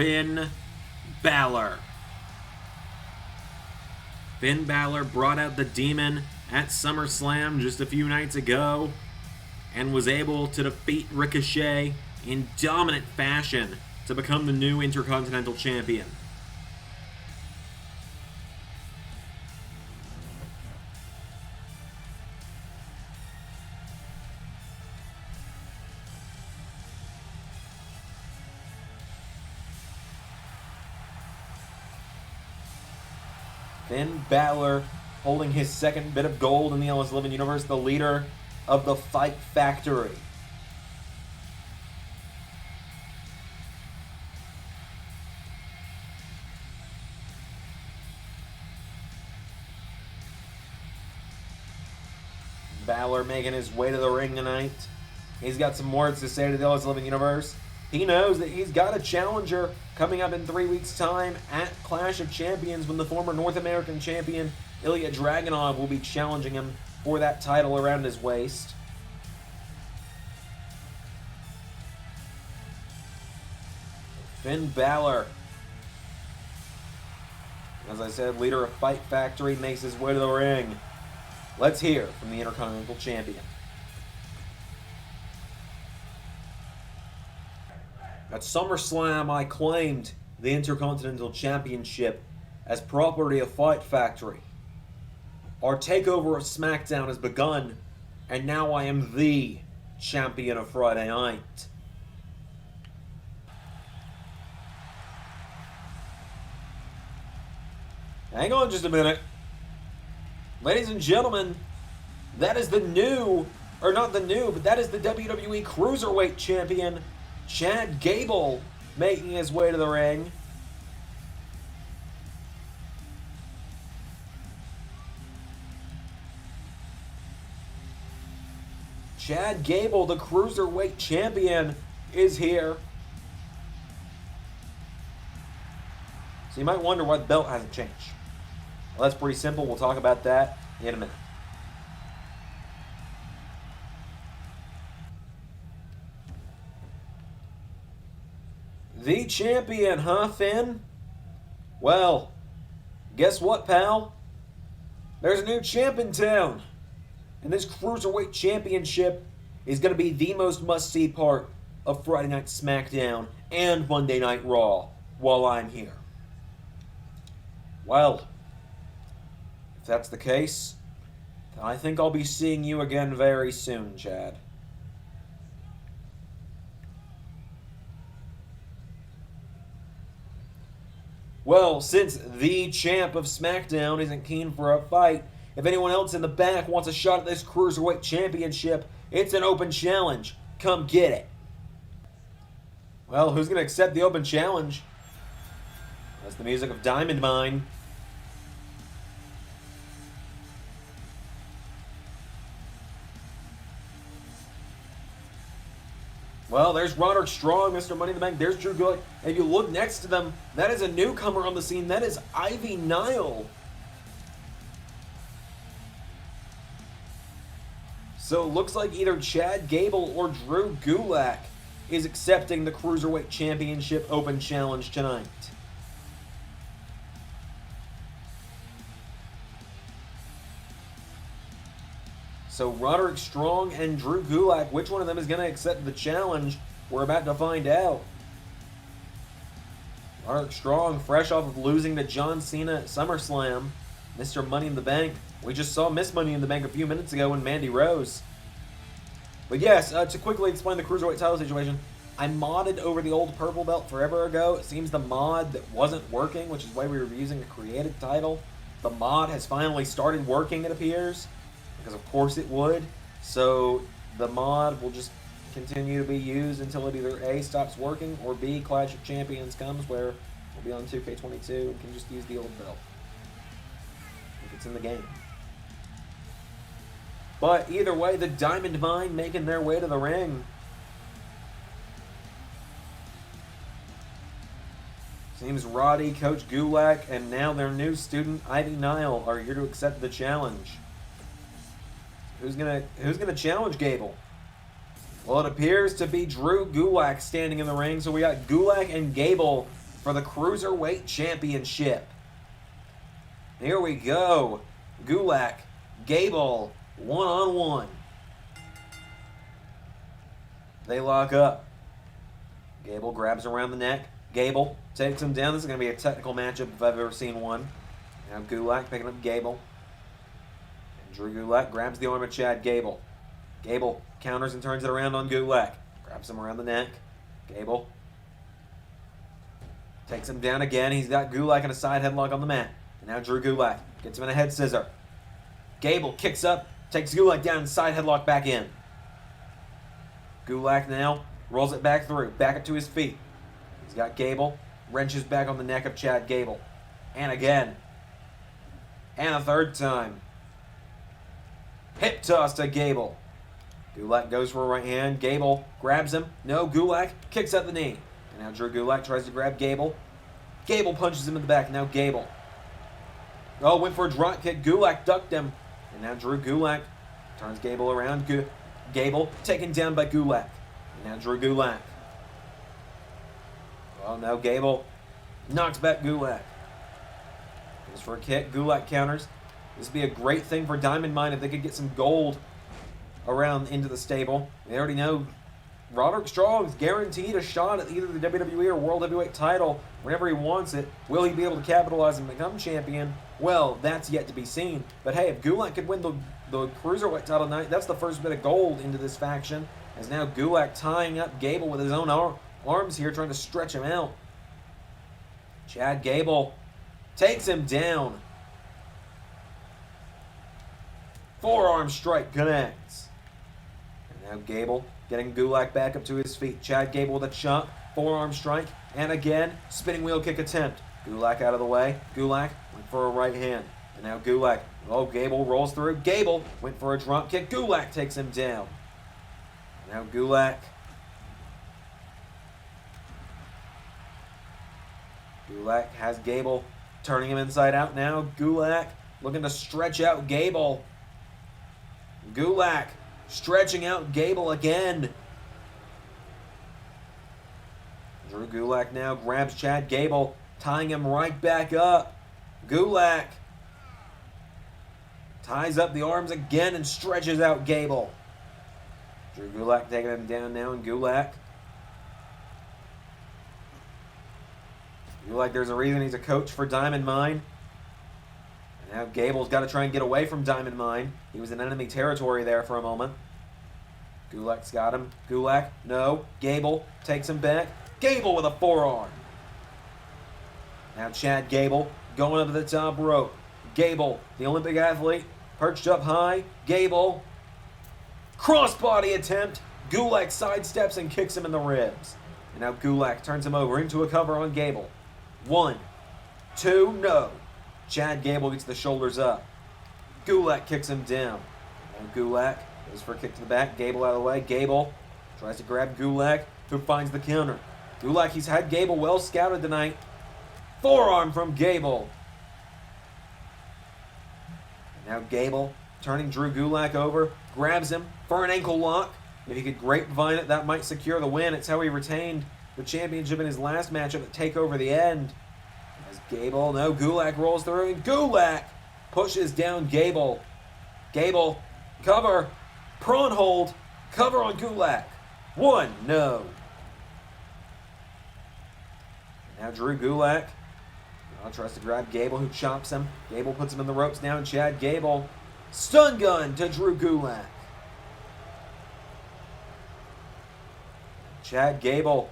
Finn Balor. Finn Balor brought out the Demon at SummerSlam just a few nights ago and was able to defeat Ricochet in dominant fashion to become the new Intercontinental Champion. Finn Balor holding his second bit of gold in the LS11 Universe, the leader of the Fight Factory. Balor making his way to the ring tonight. He's got some words to say to the LS11 Universe. He knows that he's got a challenger coming up in 3 weeks' time at Clash of Champions when the former North American champion Ilja Dragunov will be challenging him for that title around his waist. Finn Balor, as I said, leader of Fight Factory, makes his way to the ring. Let's hear from the Intercontinental Champion. At SummerSlam, I claimed the Intercontinental Championship as property of Fight Factory. Our takeover of Smackdown has begun, and now I am the champion of Friday night. Hang on just a minute. Ladies and gentlemen, that is the new, or not the new, but that is the WWE Cruiserweight Champion, Chad Gable, making his way to the ring. Chad Gable, the Cruiserweight Champion, is here. So you might wonder why the belt hasn't changed. Well, that's pretty simple. We'll talk about that in a minute. The champion, huh, Finn? Well, guess what, pal? There's a new champ in town. And this Cruiserweight Championship is going to be the most must-see part of Friday Night SmackDown and Monday Night Raw while I'm here. Well, if that's the case, then I think I'll be seeing you again very soon, Chad. Well, since the champ of SmackDown isn't keen for a fight, if anyone else in the back wants a shot at this Cruiserweight Championship, it's an open challenge. Come get it. Well, who's going to accept the open challenge? That's the music of Diamond Mine. Well, there's Roderick Strong, Mr. Money in the Bank. There's Drew Gulak. And if you look next to them, that is a newcomer on the scene. That is Ivy Nile. So it looks like either Chad Gable or Drew Gulak is accepting the Cruiserweight Championship Open Challenge tonight. So Roderick Strong and Drew Gulak, which one of them is going to accept the challenge? We're about to find out. Roderick Strong, fresh off of losing to John Cena at SummerSlam, Mr. Money in the Bank. We just saw Miss Money in the Bank a few minutes ago in Mandy Rose. But yes, to quickly explain the Cruiserweight title situation, I modded over the old purple belt forever ago. It seems the mod that wasn't working, which is why we were using a created title, the mod has finally started working, it appears. Because of course it would. So the mod will just continue to be used until it either A, stops working, or B, Clash of Champions comes where we'll be on 2K22 and can just use the old belt if it's in the game. But either way, the Diamond Mine making their way to the ring. Seems Roddy, Coach Gulak, and now their new student Ivy Nile are here to accept the challenge. Who's gonna challenge Gable? Well, it appears to be Drew Gulak standing in the ring. So we got Gulak and Gable for the Cruiserweight Championship. Here we go. Gulak, Gable, one-on-one. They lock up. Gable grabs around the neck. Gable takes him down. This is going to be a technical matchup if I've ever seen one. Now Gulak picking up Gable. And Drew Gulak grabs the arm of Chad Gable. Gable counters and turns it around on Gulak. Grabs him around the neck. Gable takes him down again. He's got Gulak in a side headlock on the mat. And now Drew Gulak gets him in a head scissor. Gable kicks up, takes Gulak down, side headlock back in. Gulak now rolls it back through, back up to his feet. He's got Gable, wrenches back on the neck of Chad Gable. And again. And a third time. Hip toss to Gable. Gulak goes for a right hand. Gable grabs him. No, Gulak kicks at the knee. And now Drew Gulak tries to grab Gable. Gable punches him in the back. Now Gable. Oh, went for a drop kick. Gulak ducked him. And now Drew Gulak turns Gable around. Gable taken down by Gulak. And now Drew Gulak. Oh, no, Gable knocks back Gulak. Goes for a kick. Gulak counters. This would be a great thing for Diamond Mine if they could get some gold around into the stable. They already know Roderick Strong's guaranteed a shot at either the WWE or World Heavyweight title whenever he wants it. Will he be able to capitalize and become champion? Well, that's yet to be seen. But hey, if Gulak could win the Cruiserweight title tonight, that's the first bit of gold into this faction. As now Gulak tying up Gable with his own arms here, trying to stretch him out. Chad Gable takes him down. Forearm strike connects. And now Gable getting Gulak back up to his feet. Chad Gable with a chop. Forearm strike. And again, spinning wheel kick attempt. Gulak out of the way. Gulak went for a right hand. And now Gulak. Oh, Gable rolls through. Gable went for a drop kick. Gulak takes him down. And now Gulak. Gulak has Gable turning him inside out now. Gulak looking to stretch out Gable. Gulak stretching out Gable again. Drew Gulak now grabs Chad Gable, tying him right back up. Gulak ties up the arms again and stretches out Gable. Drew Gulak taking him down now, and Gulak, there's a reason he's a coach for Diamond Mine. Now Gable's got to try and get away from Diamond Mine. He was in enemy territory there for a moment. Gulak's got him. Gulak, no. Gable takes him back. Gable with a forearm. Now Chad Gable going up to the top rope. Gable, the Olympic athlete, perched up high. Gable, crossbody attempt. Gulak sidesteps and kicks him in the ribs. And now Gulak turns him over into a cover on Gable. 1, 2, no. Chad Gable gets the shoulders up. Gulak kicks him down. And Gulak goes for a kick to the back. Gable out of the way. Gable tries to grab Gulak, who finds the counter. Gulak, he's had Gable well scouted tonight. Forearm from Gable. And now Gable turning Drew Gulak over. Grabs him for an ankle lock. If he could grapevine it, that might secure the win. It's how he retained the championship in his last matchup at TakeOver the End. As Gable, no, Gulak rolls through, and Gulak pushes down Gable. Gable, cover, prawn hold, cover on Gulak. 1, no. Now Drew Gulak now tries to grab Gable, who chops him. Gable puts him in the ropes now, and Chad Gable, stun gun to Drew Gulak. Chad Gable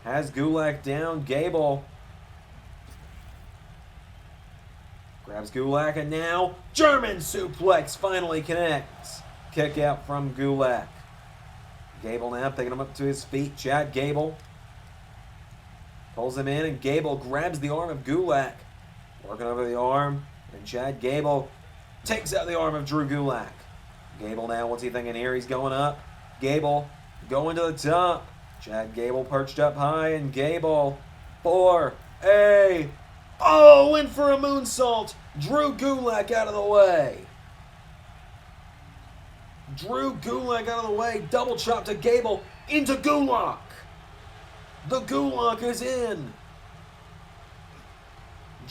has Gulak down. Gable grabs Gulak, and now German suplex finally connects. Kick out from Gulak. Gable now picking him up to his feet. Chad Gable pulls him in, and Gable grabs the arm of Gulak. Working over the arm, and Chad Gable takes out the arm of Drew Gulak. Gable now, what's he thinking here? He's going up. Gable going to the top. Chad Gable perched up high, and Gable for a... Oh, in for a moonsault. Drew Gulak out of the way. Drew Gulak out of the way. Double chop to Gable into Gulak. The Gulak is in.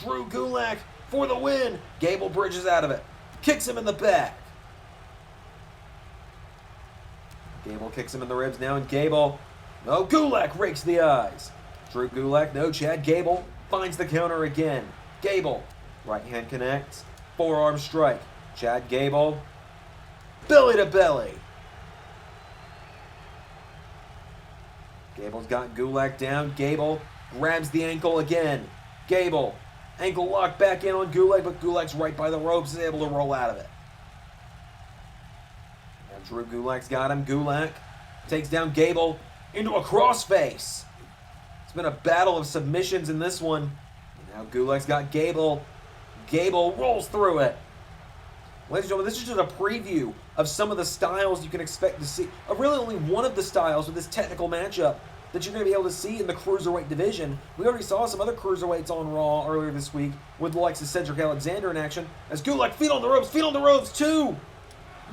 Drew Gulak for the win. Gable bridges out of it. Kicks him in the back. Gable kicks him in the ribs now, and Gable. No, Gulak rakes the eyes. Drew Gulak, no, Chad Gable finds the counter again. Gable, right hand connects. Forearm strike. Chad Gable, belly to belly. Gable's got Gulak down. Gable grabs the ankle again. Gable, ankle lock back in on Gulak, but Gulak's right by the ropes, is able to roll out of it. Now Drew Gulak's got him. Gulak takes down Gable into a crossface. It's been a battle of submissions in this one. Now Gulak's got Gable. Gable rolls through it. Ladies and gentlemen, this is just a preview of some of the styles you can expect to see. Really only one of the styles with this technical matchup that you're going to be able to see in the Cruiserweight division. We already saw some other Cruiserweights on Raw earlier this week with the likes of Cedric Alexander in action. As Gulak, feet on the ropes, 2!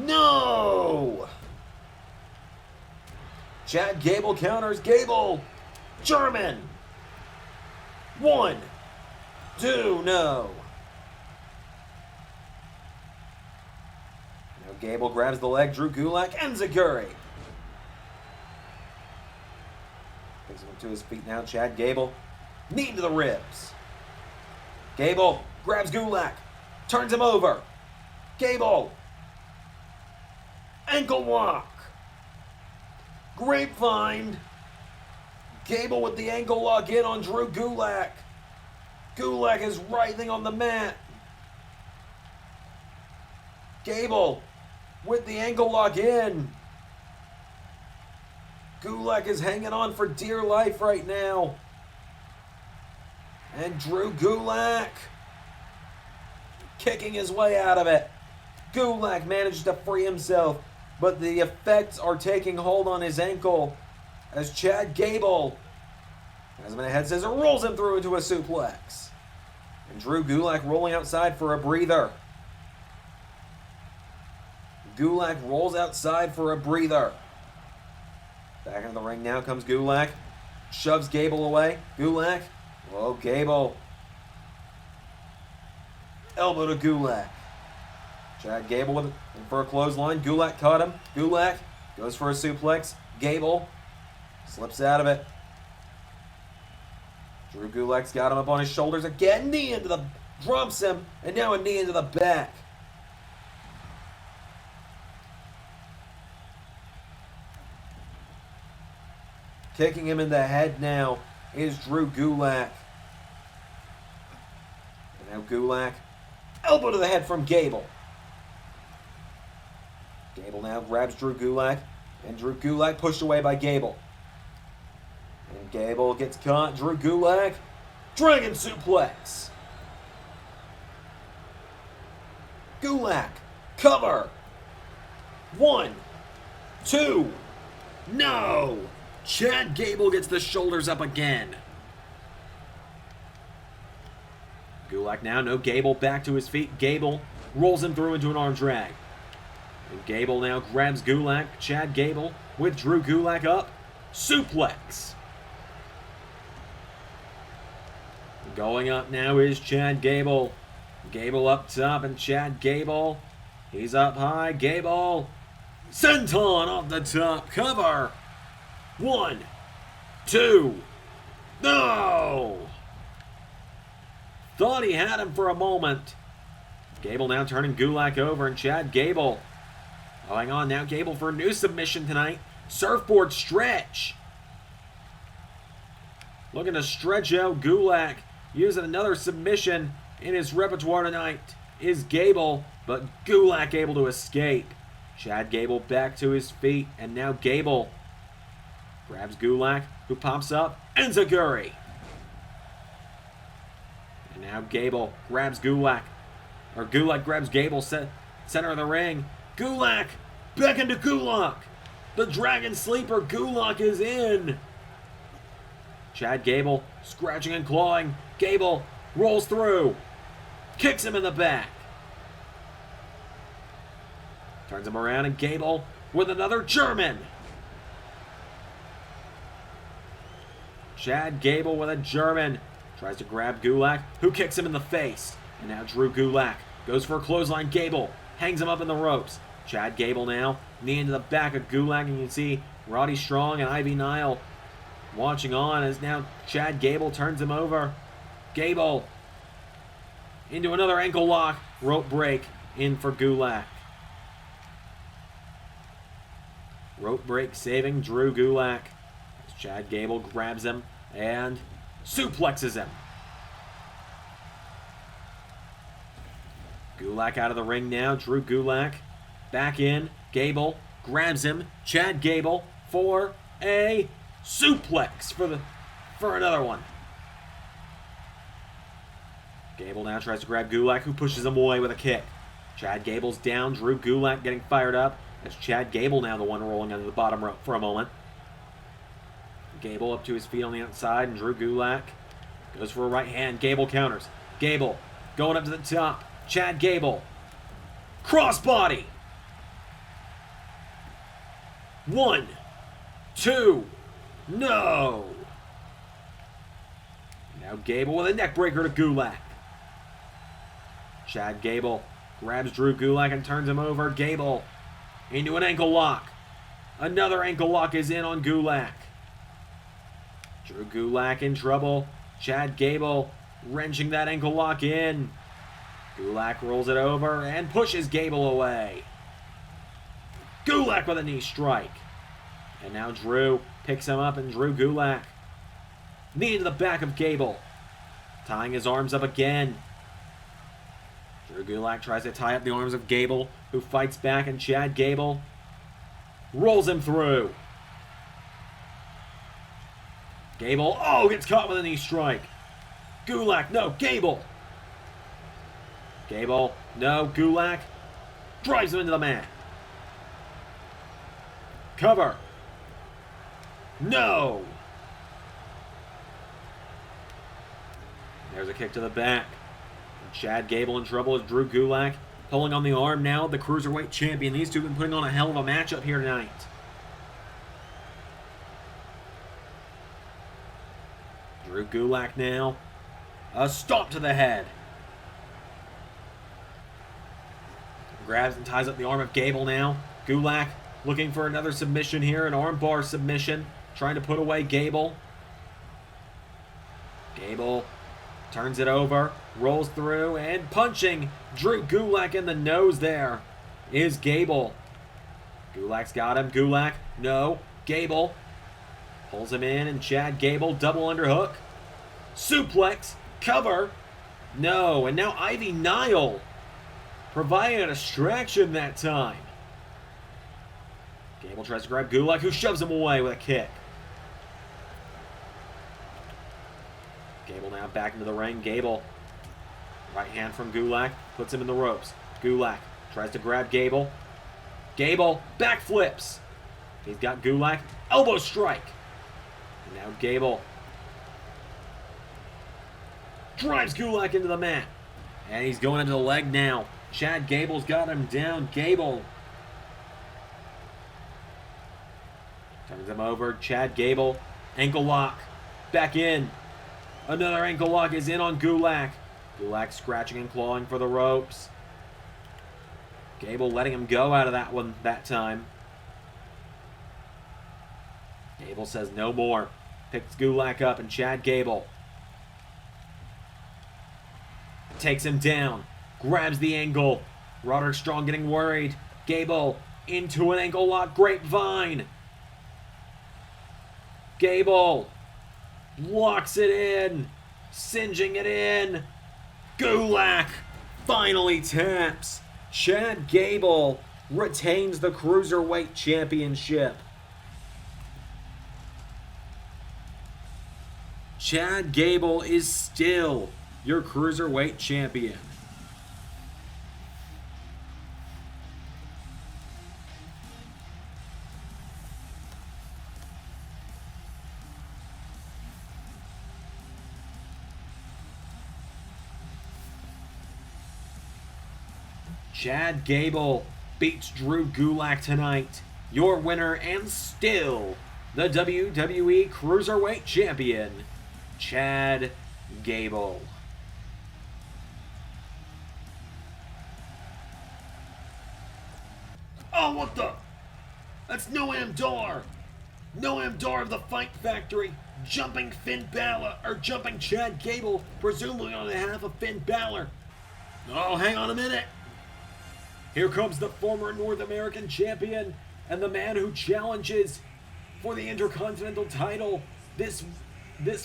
No! Chad Gable counters. Gable, German. 1, 2, no. Now Gable grabs the leg. Drew Gulak, enziguri. Takes him to his feet now. Chad Gable, knee to the ribs. Gable grabs Gulak, turns him over. Gable, ankle lock. Grapevine. Gable with the ankle lock in on Drew Gulak. Gulak is writhing on the mat. Gable with the ankle lock in. Gulak is hanging on for dear life right now. And Drew Gulak kicking his way out of it. Gulak manages to free himself, but the effects are taking hold on his ankle as Chad Gable, has him in a head scissor, rolls him through into a suplex. And Drew Gulak rolling outside for a breather. Gulak rolls outside for a breather. Back into the ring now comes Gulak. Shoves Gable away. Gulak. Whoa, Gable. Elbow to Gulak. Chad Gable with it for a clothesline. Gulak caught him. Gulak goes for a suplex. Gable slips out of it. Drew Gulak's got him up on his shoulders again. Knee into the... Drops him. And now a knee into the back. Kicking him in the head now is Drew Gulak. And now Gulak. Elbow to the head from Gable. Gable now grabs Drew Gulak. And Drew Gulak pushed away by Gable. And Gable gets caught. Drew Gulak. Dragon suplex. Gulak. Cover. 1, 2. No. Chad Gable gets the shoulders up again. Gulak now. No, Gable back to his feet. Gable rolls him through into an arm drag. And Gable now grabs Gulak. Chad Gable with Drew Gulak up. Suplex. Going up now is Chad Gable. Gable up top and Chad Gable. He's up high. Gable. Senton off the top. Cover. 1, 2. No! Thought he had him for a moment. Gable now turning Gulak over, and Chad Gable going on now. Gable for a new submission tonight. Surfboard stretch. Looking to stretch out Gulak. Using another submission in his repertoire tonight is Gable, but Gulak able to escape. Chad Gable back to his feet, and now Gable grabs Gulak, who pops up. Enziguri. And now Gable grabs Gulak. Or Gulak grabs Gable, center of the ring. Gulak back into Gulak. The Dragon Sleeper Gulak is in. Chad Gable scratching and clawing. Gable rolls through. Kicks him in the back. Turns him around, and Gable with another German. Chad Gable with a German. tries to grab Gulak, who kicks him in the face. And now Drew Gulak goes for a clothesline. Gable hangs him up in the ropes. Chad Gable now, knee into the back of Gulak, and you can see Roddy Strong and Ivy Nile watching on as now Chad Gable turns him over. Gable into another ankle lock. Rope break in for Gulak. Rope break saving Drew Gulak. As Chad Gable grabs him and suplexes him. Gulak out of the ring now. Drew Gulak back in. Gable grabs him. Chad Gable for a suplex for another one. Gable now tries to grab Gulak, who pushes him away with a kick. Chad Gable's down. Drew Gulak getting fired up. As Chad Gable now the one rolling under the bottom rope for a moment. Gable up to his feet on the outside, and Drew Gulak goes for a right hand. Gable counters. Gable going up to the top. Chad Gable. Crossbody. 1, 2, no. Now Gable with a neck breaker to Gulak. Chad Gable grabs Drew Gulak and turns him over. Gable into an ankle lock. Another ankle lock is in on Gulak. Drew Gulak in trouble. Chad Gable wrenching that ankle lock in. Gulak rolls it over and pushes Gable away. Gulak with a knee strike. And now Drew picks him up, and Drew Gulak knee into the back of Gable. Tying his arms up again. Drew Gulak tries to tie up the arms of Gable, who fights back, and Chad Gable rolls him through. Gable, gets caught with a knee strike. Gulak, no, Gable. Gable, no, Gulak drives him into the mat. Cover. No. There's a kick to the back. Chad Gable in trouble as Drew Gulak pulling on the arm now, the Cruiserweight champion. These two have been putting on a hell of a matchup here tonight. Drew Gulak now. A stomp to the head. Grabs and ties up the arm of Gable now. Gulak looking for another submission here, an armbar submission. Trying to put away Gable. Gable turns it over, rolls through, and punching Drew Gulak in the nose there is Gable. Gulak's got him. Gulak, no. Gable pulls him in, and Chad Gable double underhook. Suplex, cover, no. And now Ivy Nile providing a distraction that time. Gable tries to grab Gulak, who shoves him away with a kick. Gable now back into the ring. Gable, right hand from Gulak, puts him in the ropes. Gulak tries to grab Gable. Gable backflips. He's got Gulak, elbow strike. And now Gable drives Gulak into the mat. And he's going into the leg now. Chad Gable's got him down. Gable turns him over. Chad Gable, ankle lock, back in. Another ankle lock is in on Gulak. Gulak scratching and clawing for the ropes. Gable letting him go out of that one that time. Gable says no more. Picks Gulak up, and Chad Gable takes him down. Grabs the angle. Roderick Strong getting worried. Gable into an ankle lock. Grapevine. Gable locks it in. Singeing it in. Gulak finally taps. Chad Gable retains the Cruiserweight Championship. Chad Gable is still your Cruiserweight Champion. Chad Gable beats Drew Gulak tonight. Your winner and still the WWE Cruiserweight Champion, Chad Gable. Oh, what the? That's Noam Dar! Noam Dar of the Fight Factory, jumping Finn Balor, or jumping Chad Gable, presumably on behalf of Finn Balor. Oh, hang on a minute. Here comes the former North American champion and the man who challenges for the Intercontinental title this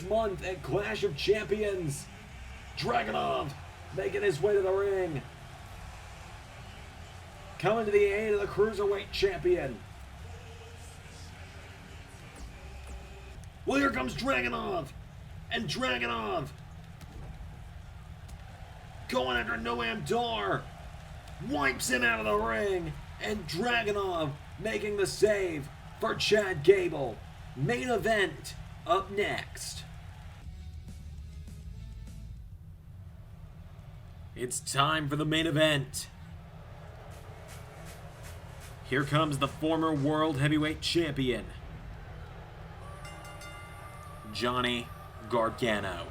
month at Clash of Champions. Dragunov making his way to the ring. Coming to the aid of the Cruiserweight champion. Well, here comes Dragunov. And Dragunov going after Noam Dar. Wipes him out of the ring. And Dragunov making the save for Chad Gable. Main event up next. It's time for the main event. Here comes the former World Heavyweight Champion, Johnny Gargano.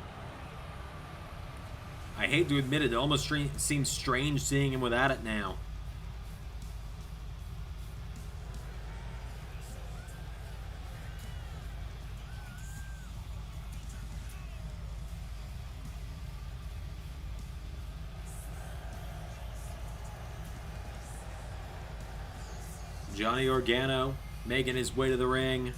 I hate to admit it, it almost seems strange seeing him without it now. Johnny Gargano making his way to the ring.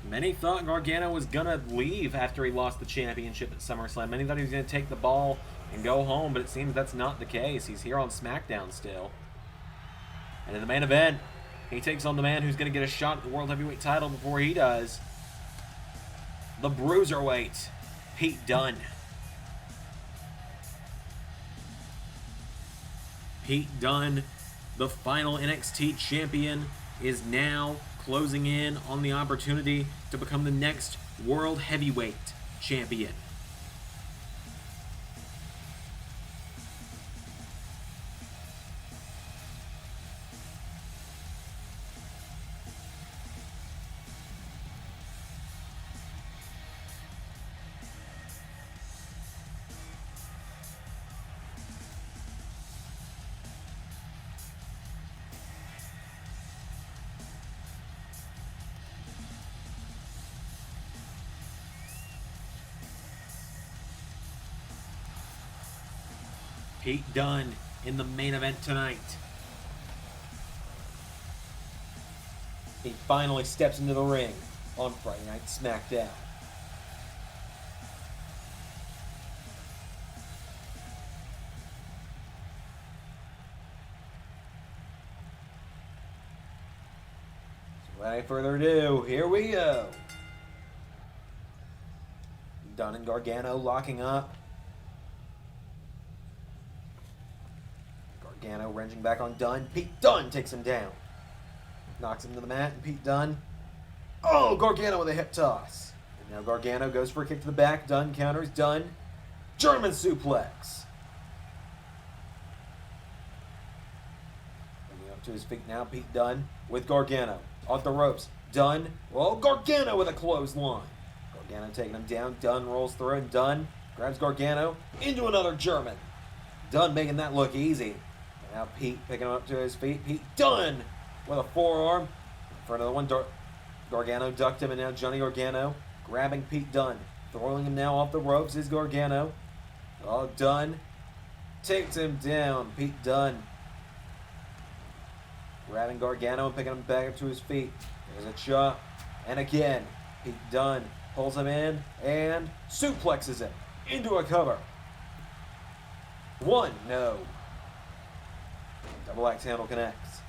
Many thought Gargano was gonna leave after he lost the championship at SummerSlam. Many thought he was gonna take the ball and go home, but it seems that's not the case. He's here on Smackdown still. And in the main event, he takes on the man who's gonna get a shot at the World Heavyweight title before he does. The Bruiserweight, Pete Dunne. Pete Dunne, the final NXT champion, is now closing in on the opportunity to become the next World Heavyweight champion. Pete Dunne in the main event tonight. He finally steps into the ring on Friday Night Smackdown. So without any further ado, here we go. Dunne and Gargano locking up. Gargano wrenching back on Dunne. Pete Dunne takes him down. Knocks him to the mat, and Pete Dunne. Oh, Gargano with a hip toss. And now Gargano goes for a kick to the back. Dunne counters. Dunne. German suplex. Bringing up to his feet now, Pete Dunne with Gargano. Off the ropes. Dunne. Oh, Gargano with a clothesline. Gargano taking him down. Dunne rolls through, and Dunne grabs Gargano into another German. Dunne making that look easy. Now Pete picking him up to his feet. Pete Dunne with a forearm. For another one, Gargano ducked him, and now Johnny Gargano grabbing Pete Dunne. Throwing him now off the ropes is Gargano. Oh, Dunne takes him down. Pete Dunne grabbing Gargano and picking him back up to his feet. There's a chop. And again, Pete Dunne pulls him in and suplexes him into a cover. One, no. Double axe handle connects.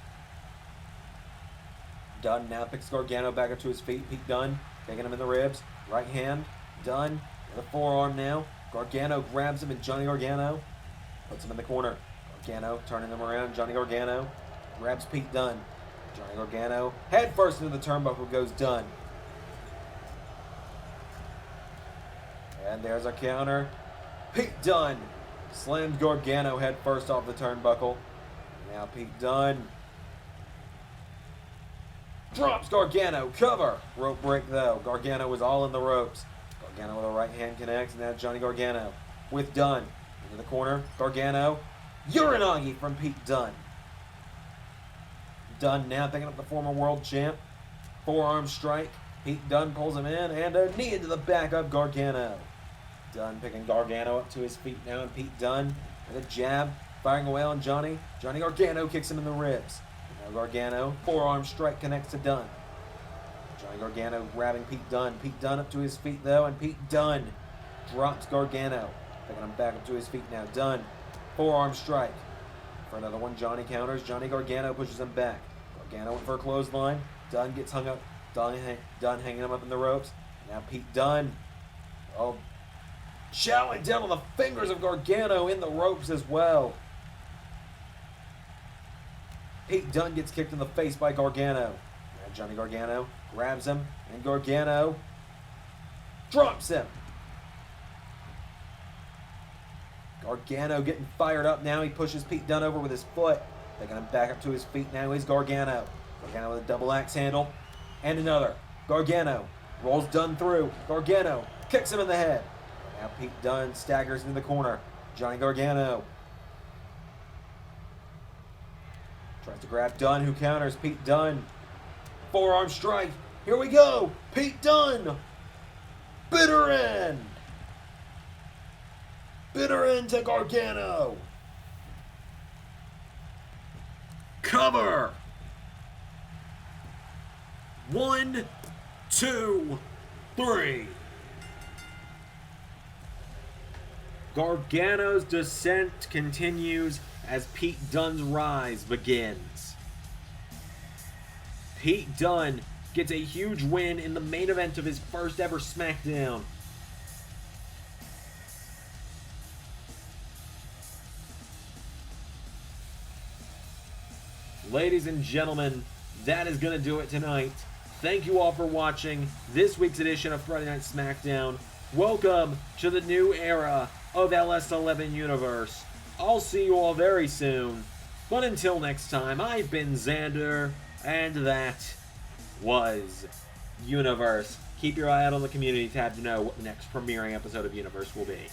Dunne now picks Gargano back up to his feet. Pete Dunne taking him in the ribs. Right hand. Dunne with a forearm now. Gargano grabs him, and Johnny Gargano puts him in the corner. Gargano turning him around. Johnny Gargano grabs Pete Dunne. Johnny Gargano head first into the turnbuckle goes Dunne. And there's a counter. Pete Dunne Slammed Gargano head first off the turnbuckle. Now Pete Dunne drops Gargano. Cover. Rope break though. Gargano was all in the ropes. Gargano with a right hand connects. Now Johnny Gargano with Dunne. Into the corner. Gargano. Uranagi from Pete Dunne. Dunne now picking up the former world champ. Forearm strike. Pete Dunne pulls him in. And a knee into the back of Gargano. Dunne picking Gargano up to his feet now. And Pete Dunne with a jab. Firing away on Johnny. Johnny Gargano kicks him in the ribs. Now Gargano. Forearm strike connects to Dunne. Johnny Gargano grabbing Pete Dunne. Pete Dunne up to his feet though. And Pete Dunne drops Gargano. Picking him back up to his feet now. Dunne. Forearm strike. For another one, Johnny counters. Johnny Gargano pushes him back. Gargano went for a clothesline. Dunne gets hung up. Dunne hanging him up in the ropes. Now Pete Dunne. Oh, chowing down on the fingers of Gargano in the ropes as well. Pete Dunne gets kicked in the face by Gargano. Now Johnny Gargano grabs him, and Gargano drops him. Gargano getting fired up now. He pushes Pete Dunne over with his foot. Taking him back up to his feet now is Gargano. Gargano with a double axe handle. And another. Gargano rolls Dunne through. Gargano kicks him in the head. Now Pete Dunne staggers into the corner. Johnny Gargano tries to grab Dunne, who counters. Pete Dunne. Forearm strike. Here we go. Pete Dunne. Bitter end. Bitter end to Gargano. Cover. 1, 2, 3. Gargano's descent continues as Pete Dunne's rise begins. Pete Dunne gets a huge win in the main event of his first ever Smackdown. Ladies and gentlemen, that is going to do it tonight. Thank you all for watching this week's edition of Friday Night Smackdown. Welcome to the new era of LS11 Universe. I'll see you all very soon. But until next time, I've been Xander, and that was Universe. Keep your eye out on the community tab to know what the next premiering episode of Universe will be.